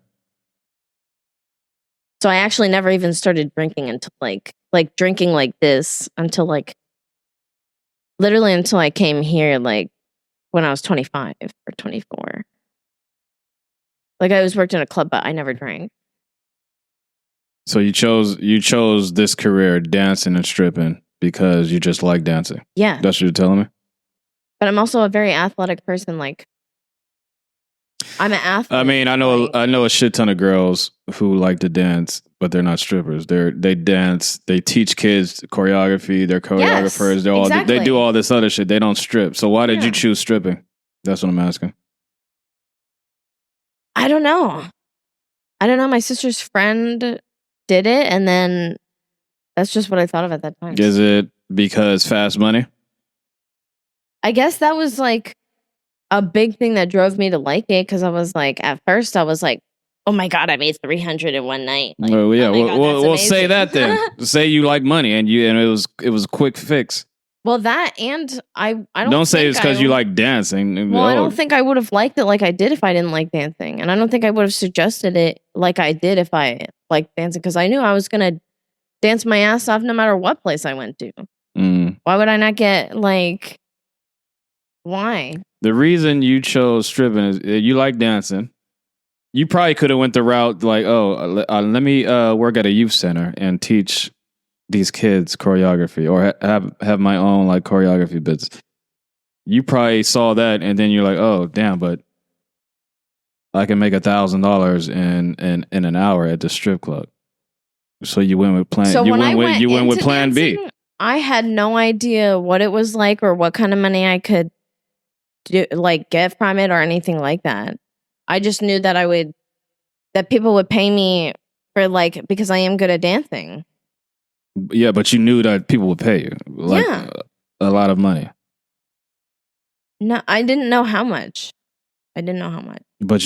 So I actually never even started drinking until like drinking like this until like literally until I came here like when I was 25 or 24. Like I always worked in a club, but I never drank. So you chose this career, dancing and stripping, because you just like dancing. Yeah. That's what you're telling me? But I'm also a very athletic person. Like I'm an athlete. I mean, I know a shit ton of girls who like to dance, but they're not strippers. They dance, they teach kids choreography, they're choreographers, they do all this other shit. They don't strip. So why did you choose stripping? That's what I'm asking. I don't know. My sister's friend did it, and then that's just what I thought of at that time. Is it because fast money? I guess that was like a big thing that drove me to like it, because I was like, at first I was like, oh my God, I made 300 in one night. Like, well, yeah, God, we'll say that then. Say you like money and it was a quick fix. Well, that and I don't say it's because you like dancing. Well, I don't think I would have liked it like I did if I didn't like dancing, and I don't think I would have suggested it like I did if I liked dancing, because I knew I was gonna dance my ass off no matter what place I went to. Why would I not get like? Why? The reason you chose stripping is you like dancing. You probably could have went the route like, let me work at a youth center and teach these kids choreography, or have my own like choreography bits. You probably saw that and then you're like, oh damn, but I can make $1,000 in an hour at the strip club. So you went with plan. So you went with plan dancing, B. I had no idea what it was like or what kind of money I could get from it or anything like that. I just knew that that people would pay me for because I am good at dancing. Yeah, but you knew that people would pay you a lot of money. No, I didn't know how much. But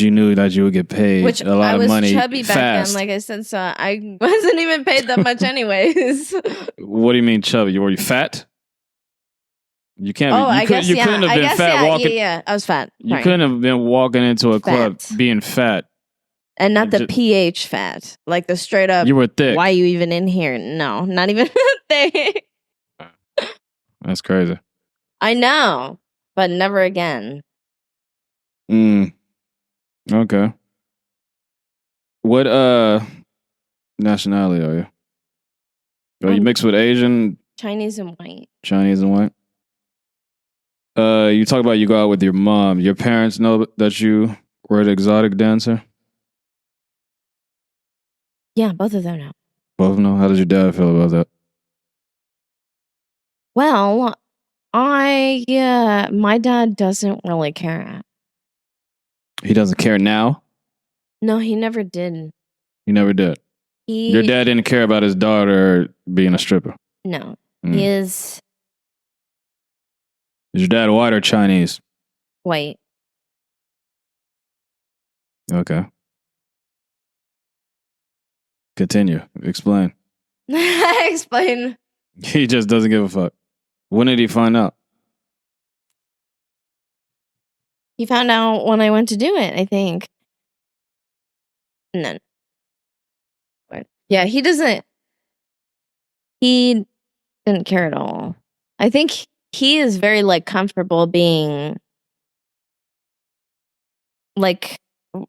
you knew that you would get paid a lot of money. I was chubby back then, like I said, so I wasn't even paid that much anyways. What do you mean chubby? Were you fat? You can't. You couldn't have been fat walking. Yeah, I was fat. You couldn't have been walking into a club being fat. And not the pH fat, like the straight up. You were thick. Why are you even in here? No, not even thick. That's crazy. I know, but never again. Okay. What nationality are you? Are you mixed with Asian? Chinese and white. Chinese and white. You talk about you go out with your mom. Your parents know that you were an exotic dancer? Yeah, both of them know. Both know? How did your dad feel about that? Well, my dad doesn't really care. He doesn't care now? No, he never did. He never did? Your dad didn't care about his daughter being a stripper? No. He is... Is your dad white or Chinese? White. Okay. Continue. Explain. Explain. He just doesn't give a fuck. When did he find out? He found out when I went to do it, I think. No. Yeah, he didn't care at all. I think he is very comfortable being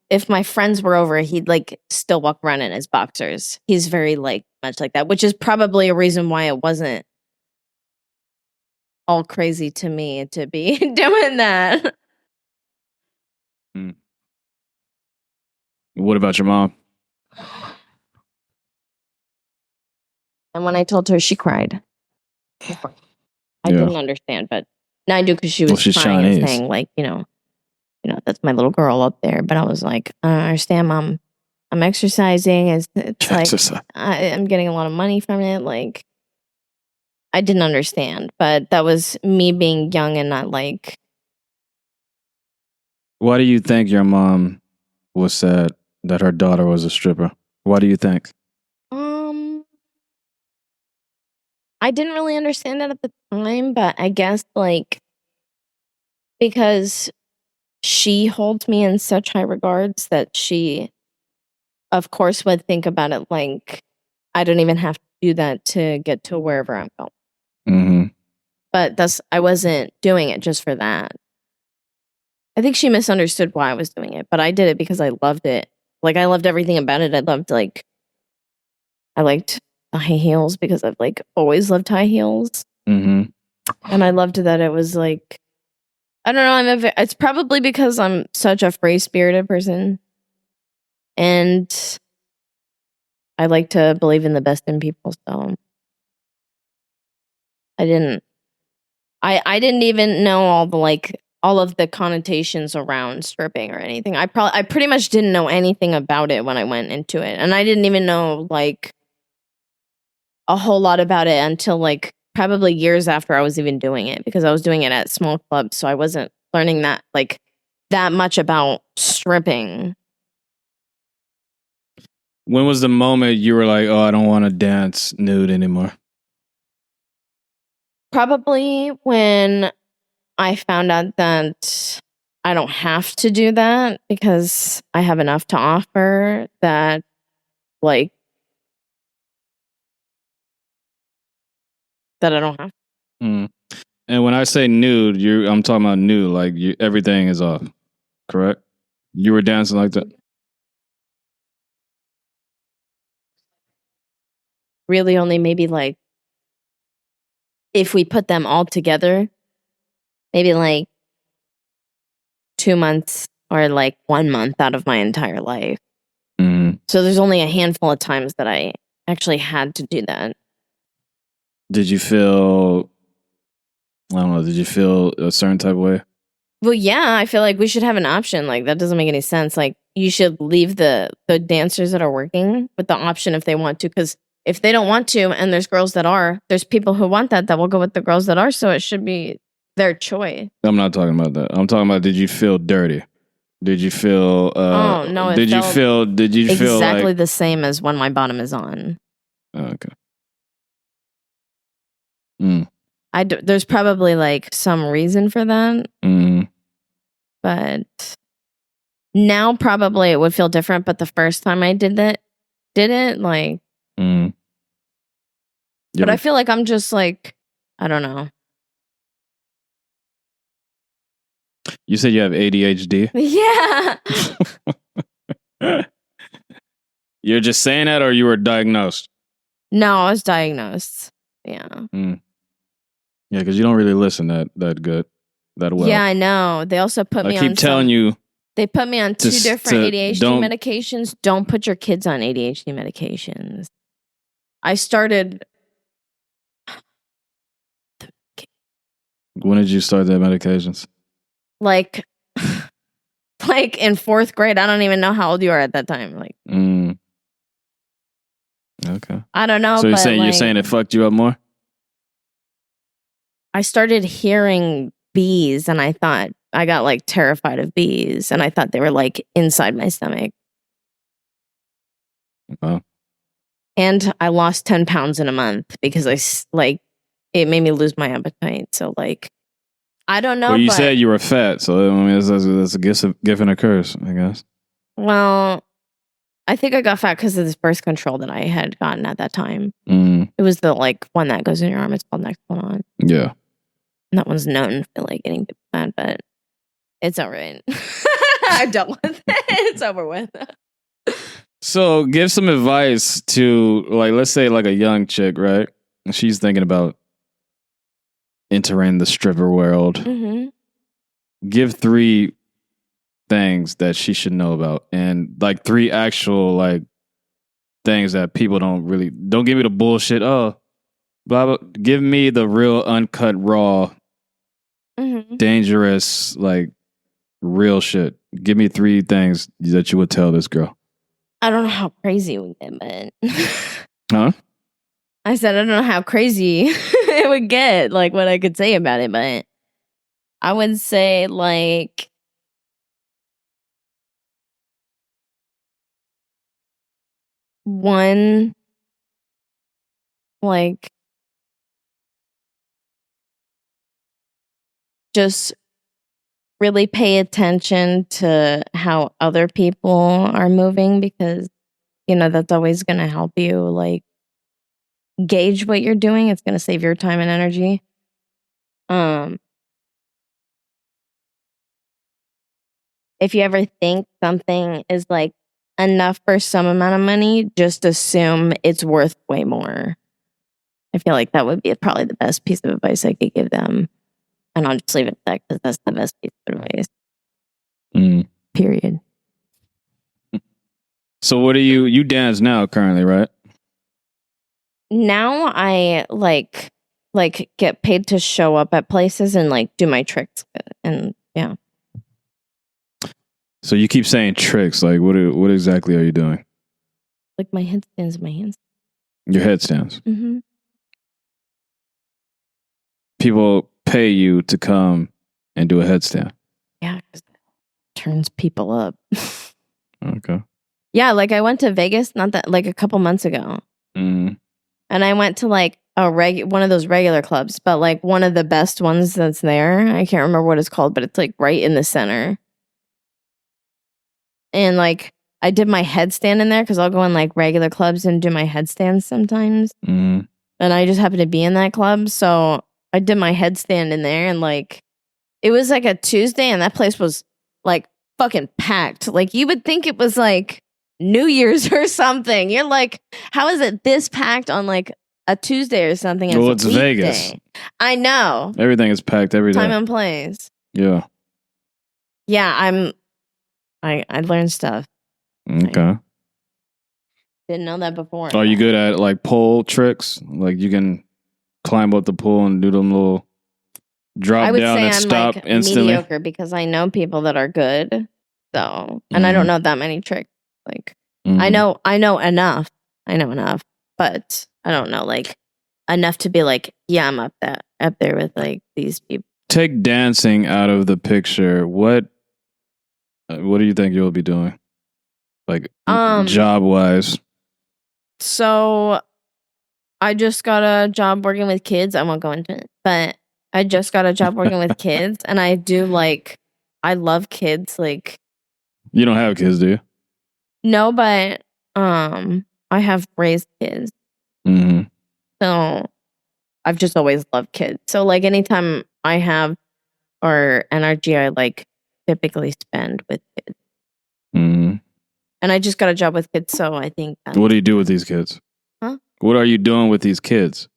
if my friends were over, he'd still walk around in his boxers. He's very much like that, which is probably a reason why it wasn't all crazy to me to be doing that. Mm. What about your mom? And when I told her, she cried. I didn't understand, but now I do because she was she's crying Chinese. and saying, like, that's my little girl up there. But I was like, I don't understand, Mom. I'm exercising. It's like I'm getting a lot of money from it. Like, I didn't understand, but that was me being young and not like. Why do you think your mom was sad that her daughter was a stripper? Why do you think? I didn't really understand that at the time, but I guess like because she holds me in such high regards that she, of course, would think about it like I don't even have to do that to get to wherever I'm going. Mm-hmm. But I wasn't doing it just for that. I think she misunderstood why I was doing it, but I did it because I loved it. Like I loved everything about it. I liked the high heels because I've like always loved high heels. Mm-hmm. And I loved that it was like, I don't know, it's probably because I'm such a free-spirited person. And I like to believe in the best in people, so I didn't even know all of the connotations around stripping or anything. I pretty much didn't know anything about it when I went into it. And I didn't even know like a whole lot about it until like probably years after I was even doing it, because I was doing it at small clubs, so I wasn't learning that much about stripping. When was the moment you were like, oh, I don't want to dance nude anymore? Probably when I found out that I don't have to do that because I have enough to offer that I don't have. Mm. And when I say nude, I'm talking about nude, like everything is off, correct? You were dancing like that? Really only maybe like, if we put them all together, maybe like 2 months or like 1 month out of my entire life. Mm. So there's only a handful of times that I actually had to do that. Did you feel, I don't know, did you feel a certain type of way? Well, yeah, I feel like we should have an option. Like, that doesn't make any sense. Like, you should leave the dancers that are working with the option if they want to. Because if they don't want to, and there's girls that are, there's people who want that will go with the girls that are. So it should be their choice. I'm not talking about that. I'm talking about, did you feel dirty? Did you feel? Oh no! Did you feel? Did you feel exactly like the same as when my bottom is on? Oh, okay. Mm. There's probably like some reason for that, but now probably it would feel different. But the first time I did it like. But I feel like I'm just like, I don't know. You said you have ADHD? Yeah. You're just saying that, or you were diagnosed? No, I was diagnosed. Yeah. Yeah, because you don't really listen that good, that well. Yeah, I know. They also put me on. I keep telling you. They put me on 2 different ADHD medications. Don't put your kids on ADHD medications. I started. When did you start the medications? Like in 4th grade. I don't even know how old you are at that time. Like. Okay. I don't know. So you're saying it fucked you up more? I started hearing bees, and I thought I got like terrified of bees, and I thought they were like inside my stomach. Wow. And I lost 10 pounds in a month because it made me lose my appetite. So like, I don't know. Well, you said you were fat, so I mean, that's a gift and a curse, I guess. Well, I think I got fat because of this birth control that I had gotten at that time. It was the one that goes in your arm. It's called Nexplanon. Yeah. And that one's known for like getting fat, but it's all right. I'm done with it. It's over with. So give some advice to let's say like a young chick, right? She's thinking about entering the stripper world. Mm-hmm. Give 3 things that she should know about, and like 3 actual like things that people don't give me the bullshit. Oh, blah blah. Give me the real uncut, raw, dangerous, like real shit. Give me 3 things that you would tell this girl. I don't know how crazy it would get, but Huh? I said I don't know how crazy it would get, like what I could say about it, but I would say like one, like just really pay attention to how other people are moving, because that's always going to help you like gauge what you're doing. It's going to save your time and energy. If you ever think something is like enough for some amount of money, just assume it's worth way more. I feel like that would be probably the best piece of advice I could give them. And I'll just leave it at that because that's the best piece of advice. Period. So what do you dance now currently, right? Now I like get paid to show up at places and like do my tricks, and yeah. So you keep saying tricks, like what exactly are you doing? Like my headstands, my hands. Your headstands. Mm-hmm. People pay you to come and do a headstand. Yeah, because it turns people up. Okay. Yeah, like I went to Vegas like a couple months ago. Mm. And I went to like one of those regular clubs, but like one of the best ones that's there. I can't remember what it's called, but it's like right in the center. And like I did my headstand in there because I'll go in like regular clubs and do my headstands sometimes. Mm. And I just happened to be in that club, so I did my headstand in there, and like it was like a Tuesday, and that place was like fucking packed. Like you would think it was like New Year's or something. You're like, how is it this packed on like a Tuesday or something? Well, it's Vegas. I know. Everything is packed every day. Time and place. Yeah. Yeah, I learned stuff. Okay. Didn't know that before. Are you good at like pole tricks? Like you can climb up the pole and do them little drop down and stop like instantly? Mediocre, because I know people that are good. So, and I don't know that many tricks. Like I know enough. But I don't know like enough to be like, yeah, I'm up there with like these people. Take dancing out of the picture. What do you think you'll be doing? Like job wise? So I just got a job working with kids. I won't go into it, but I just got a job working with kids, and I love kids. Like, you don't have kids, do you? No, but I have raised kids. Mm-hmm. So I've just always loved kids. So like anytime I have or energy, I like typically spend with kids. Mm-hmm. And I just got a job with kids, so I think. What do you do with these kids? Huh? What are you doing with these kids?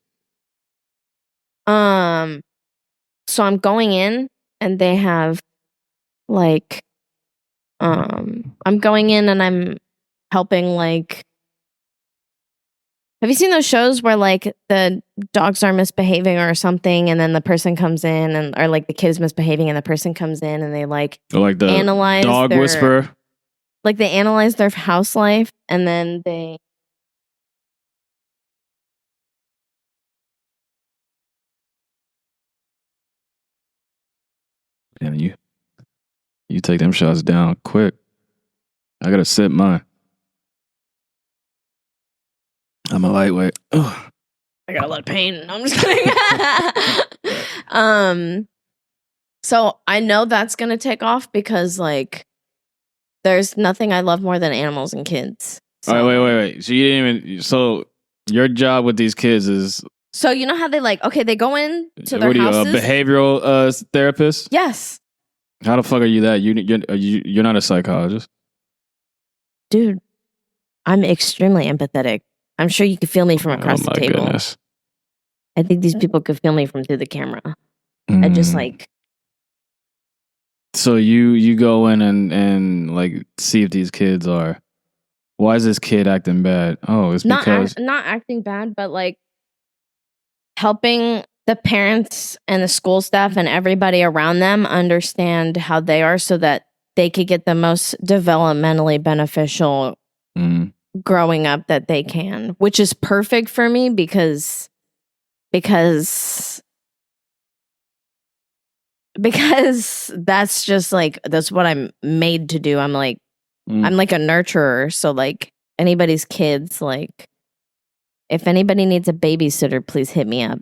So I'm going in, and they have like, I'm going in and I'm helping like. Have you seen those shows where like the dogs are misbehaving or something, and then the person comes in or like the kid is misbehaving and the person comes in and they like the analyze dog whisperer? Like they analyze their house life, and then they And you take them shots down quick. I gotta sip mine. I'm a lightweight. Ugh. I got a lot of pain. I'm just kidding. So I know that's gonna take off because like there's nothing I love more than animals and kids. So. All right, wait. So you didn't even. So your job with these kids is. So you know how they like? Okay, they go in to their houses. A behavioral therapist? Yes. How the fuck are you that? You're not a psychologist, dude. I'm extremely empathetic. I'm sure you could feel me from across the table. Goodness. I think these people could feel me from through the camera. I just like So you go in and like see if these kids are. Why is this kid acting bad? Oh, it's because not acting bad, but like helping the parents and the school staff and everybody around them understand how they are, so that they could get the most developmentally beneficial growing up that they can, which is perfect for me because that's just like, that's what I'm made to do. I'm like a nurturer. So like anybody's kids, like if anybody needs a babysitter, please hit me up.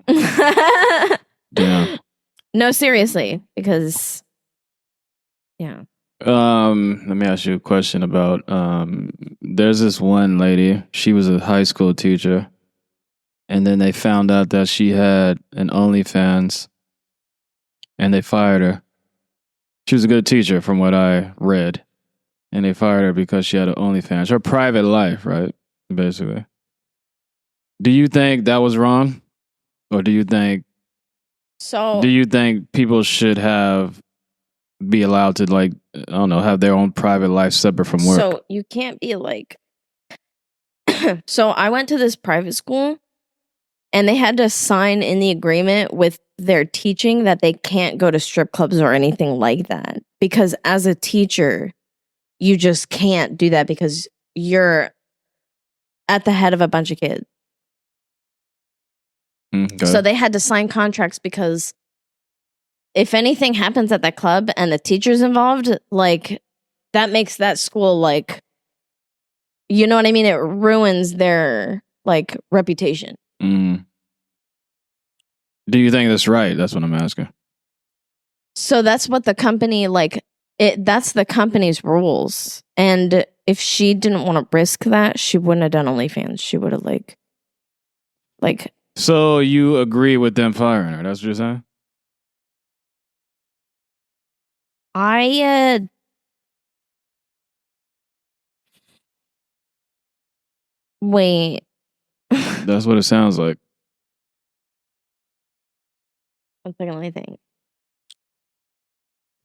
Yeah. No, seriously, because yeah. Let me ask you a question about there's this one lady, she was a high school teacher, and then they found out that she had an OnlyFans and they fired her. She was a good teacher from what I read. And they fired her because she had an OnlyFans. Her private life, right? Basically. Do you think that was wrong? Or do you think people should be allowed to, like, I don't know, have their own private life separate from work? So you can't be like so I went to this private school and they had to sign in the agreement with their teaching that they can't go to strip clubs or anything like that. Because as a teacher, you just can't do that because you're at the head of a bunch of kids. Okay. So they had to sign contracts because if anything happens at that club and the teacher's involved, like that makes that school like, you know what I mean? It ruins their like reputation. Do you think that's right? That's what I'm asking. So that's what the company that's the company's rules. And if she didn't want to risk that, she wouldn't have done OnlyFans. She would have like. So you agree with them firing her? That's what you're saying? Wait. That's what it sounds like. One second, let me think.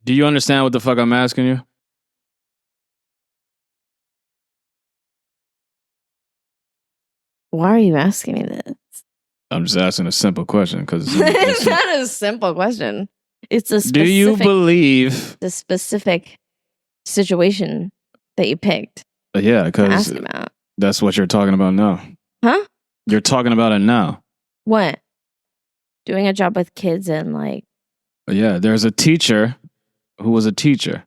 Do you understand what the fuck I'm asking you? Why are you asking me this? I'm just asking a simple question because it's not a simple question. It's a specific. Do you believe the specific situation that you picked? Yeah, because that's what you're talking about now. Huh? You're talking about it now. What? Doing a job with kids and like. Yeah, there's a teacher who was a teacher.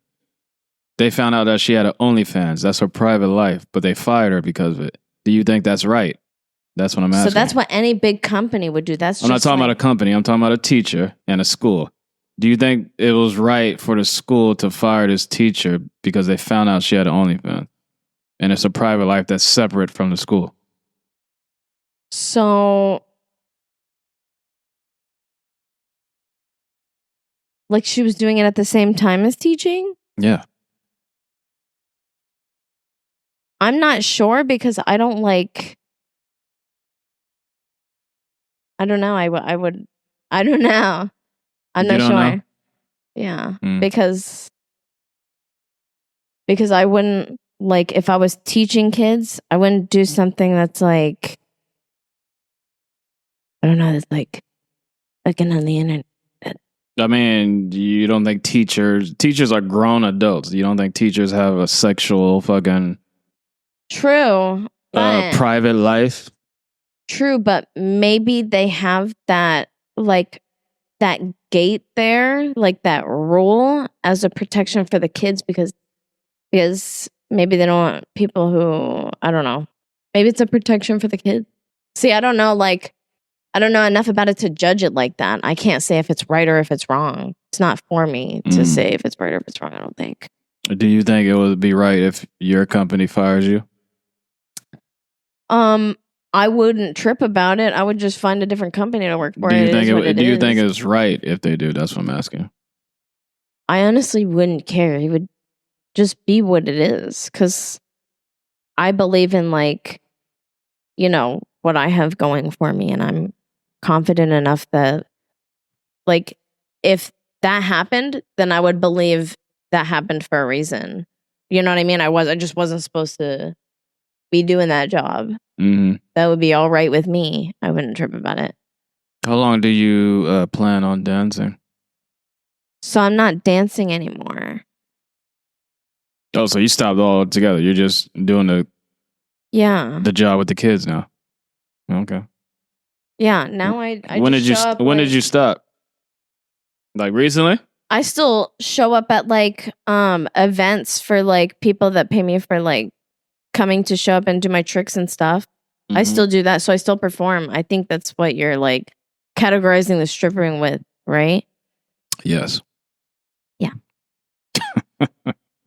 They found out that she had an OnlyFans. That's her private life, but they fired her because of it. Do you think that's right? That's what I'm asking. So that's what any big company would do. I'm not talking about a company. I'm talking about a teacher and a school. Do you think it was right for the school to fire this teacher because they found out she had an OnlyFans? And it's a private life that's separate from the school. So, like she was doing it at the same time as teaching? Yeah. I'm not sure because I don't like. I don't know. I don't know. I'm not sure. Know? Yeah. Because I wouldn't, like, if I was teaching kids, I wouldn't do something that's like, I don't know, that's like looking on the internet. I mean, you don't think teachers are grown adults. You don't think teachers have a sexual fucking true private life? True, but maybe they have that, like, that gate there, like that rule as a protection for the kids because maybe they don't want people who, I don't know. Maybe it's a protection for the kids. See, I don't know, like, I don't know enough about it to judge it like that. I can't say if it's right or if it's wrong. It's not for me to say if it's right or if it's wrong, I don't think. Do you think it would be right if your company fires you? I wouldn't trip about it. I would just find a different company to work for. Do you think it's right if they do? That's what I'm asking. I honestly wouldn't care. It would just be what it is. Because I believe in, like, you know, what I have going for me. And I'm confident enough that, like, if that happened, then I would believe that happened for a reason. You know what I mean? I just wasn't supposed to be doing that job. Mm-hmm. That would be all right with me. I wouldn't trip about it. How long do you plan on dancing? So I'm not dancing anymore. Oh, so you stopped altogether. You're just doing the job with the kids now. Okay. Yeah. Now I when just did you show up, when did you stop? Like recently? I still show up at like events for like people that pay me for like coming to show up and do my tricks and stuff. Mm-hmm. I still do that. So I still perform. I think that's what you're like categorizing the stripping with, right? Yes. Yeah.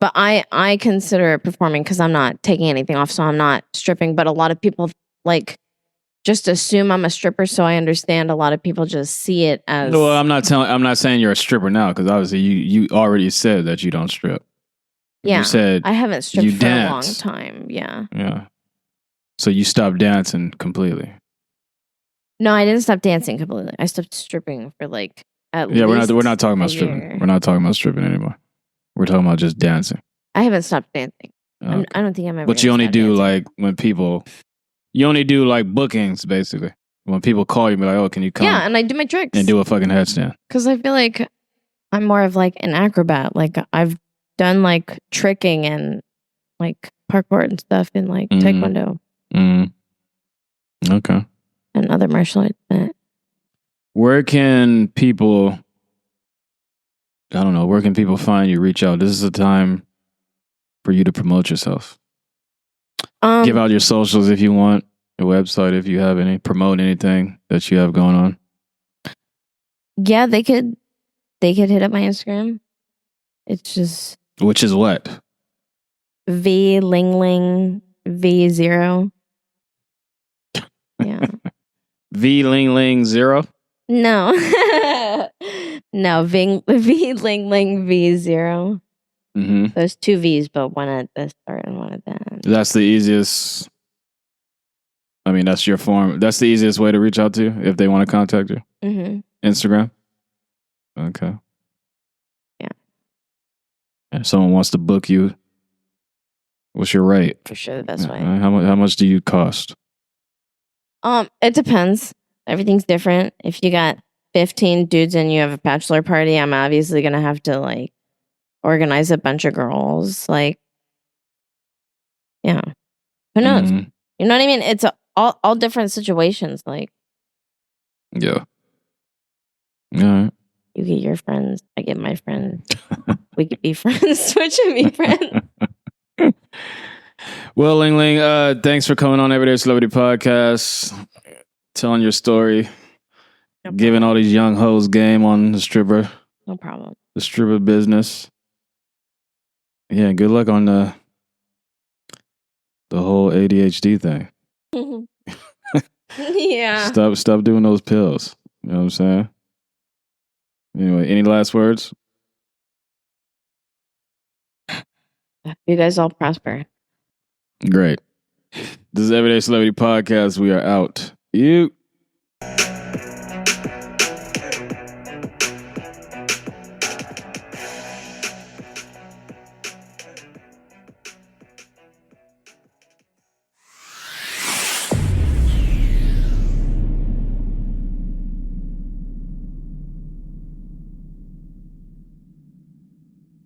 But I consider it performing because I'm not taking anything off, so I'm not stripping. But a lot of people like just assume I'm a stripper, so I understand a lot of people just see it as. Well, I'm not saying you're a stripper now because obviously you already said that you don't strip. Yeah, you said I haven't stripped you for dance. a long time. Yeah. Yeah. So you stopped dancing completely. No, I didn't stop dancing completely. I stopped stripping for like at least. Yeah, we're not talking about stripping. year. We're not talking about stripping anymore. We're talking about just dancing. I haven't stopped dancing. Okay. I don't think I'm ever. But you only do dancing. like when people. You only do like bookings basically. When people call you, be like, "Oh, can you come?" Yeah, and I do my tricks and do a fucking headstand. Because I feel like I'm more of like an acrobat. Like I've done like tricking and like parkour and stuff in like taekwondo. Okay. And other martial arts. Where can people? I don't know. Where can people find you? Reach out. This is a time for you to promote yourself. Give out your socials if you want. Your website if you have any. Promote anything that you have going on. Yeah, they could hit up my Instagram. It's just which is what? V Ling Ling V0. Yeah. V Ling Ling 0? No. No, V Ling Ling V0. Mm-hmm. There's 2 V's, but one at the start and one at the end. That's the easiest. I mean, that's your form. That's the easiest way to reach out to you if they want to contact you. Mm-hmm. Instagram. Okay. Yeah. If someone wants to book you, what's your rate? For sure, the best way. How much do you cost? It depends. Everything's different. If you got 15 dudes and you have a bachelor party, I'm obviously gonna have to like organize a bunch of girls. Like, yeah, who knows? Mm-hmm. You know what I mean? It's all different situations. Like, yeah. All right. You get your friends, I get my friends. We could be friends. Switch and be friends. Well, Ling Ling, thanks for coming on Everyday Celebrity Podcast, telling your story, giving all these young hoes game on the stripper. No problem. The stripper business. Yeah, good luck on the whole ADHD thing. Yeah. Stop doing those pills. You know what I'm saying? Anyway, any last words? You guys all prosper. Great. This is Everyday Celebrity Podcast. We are out. You.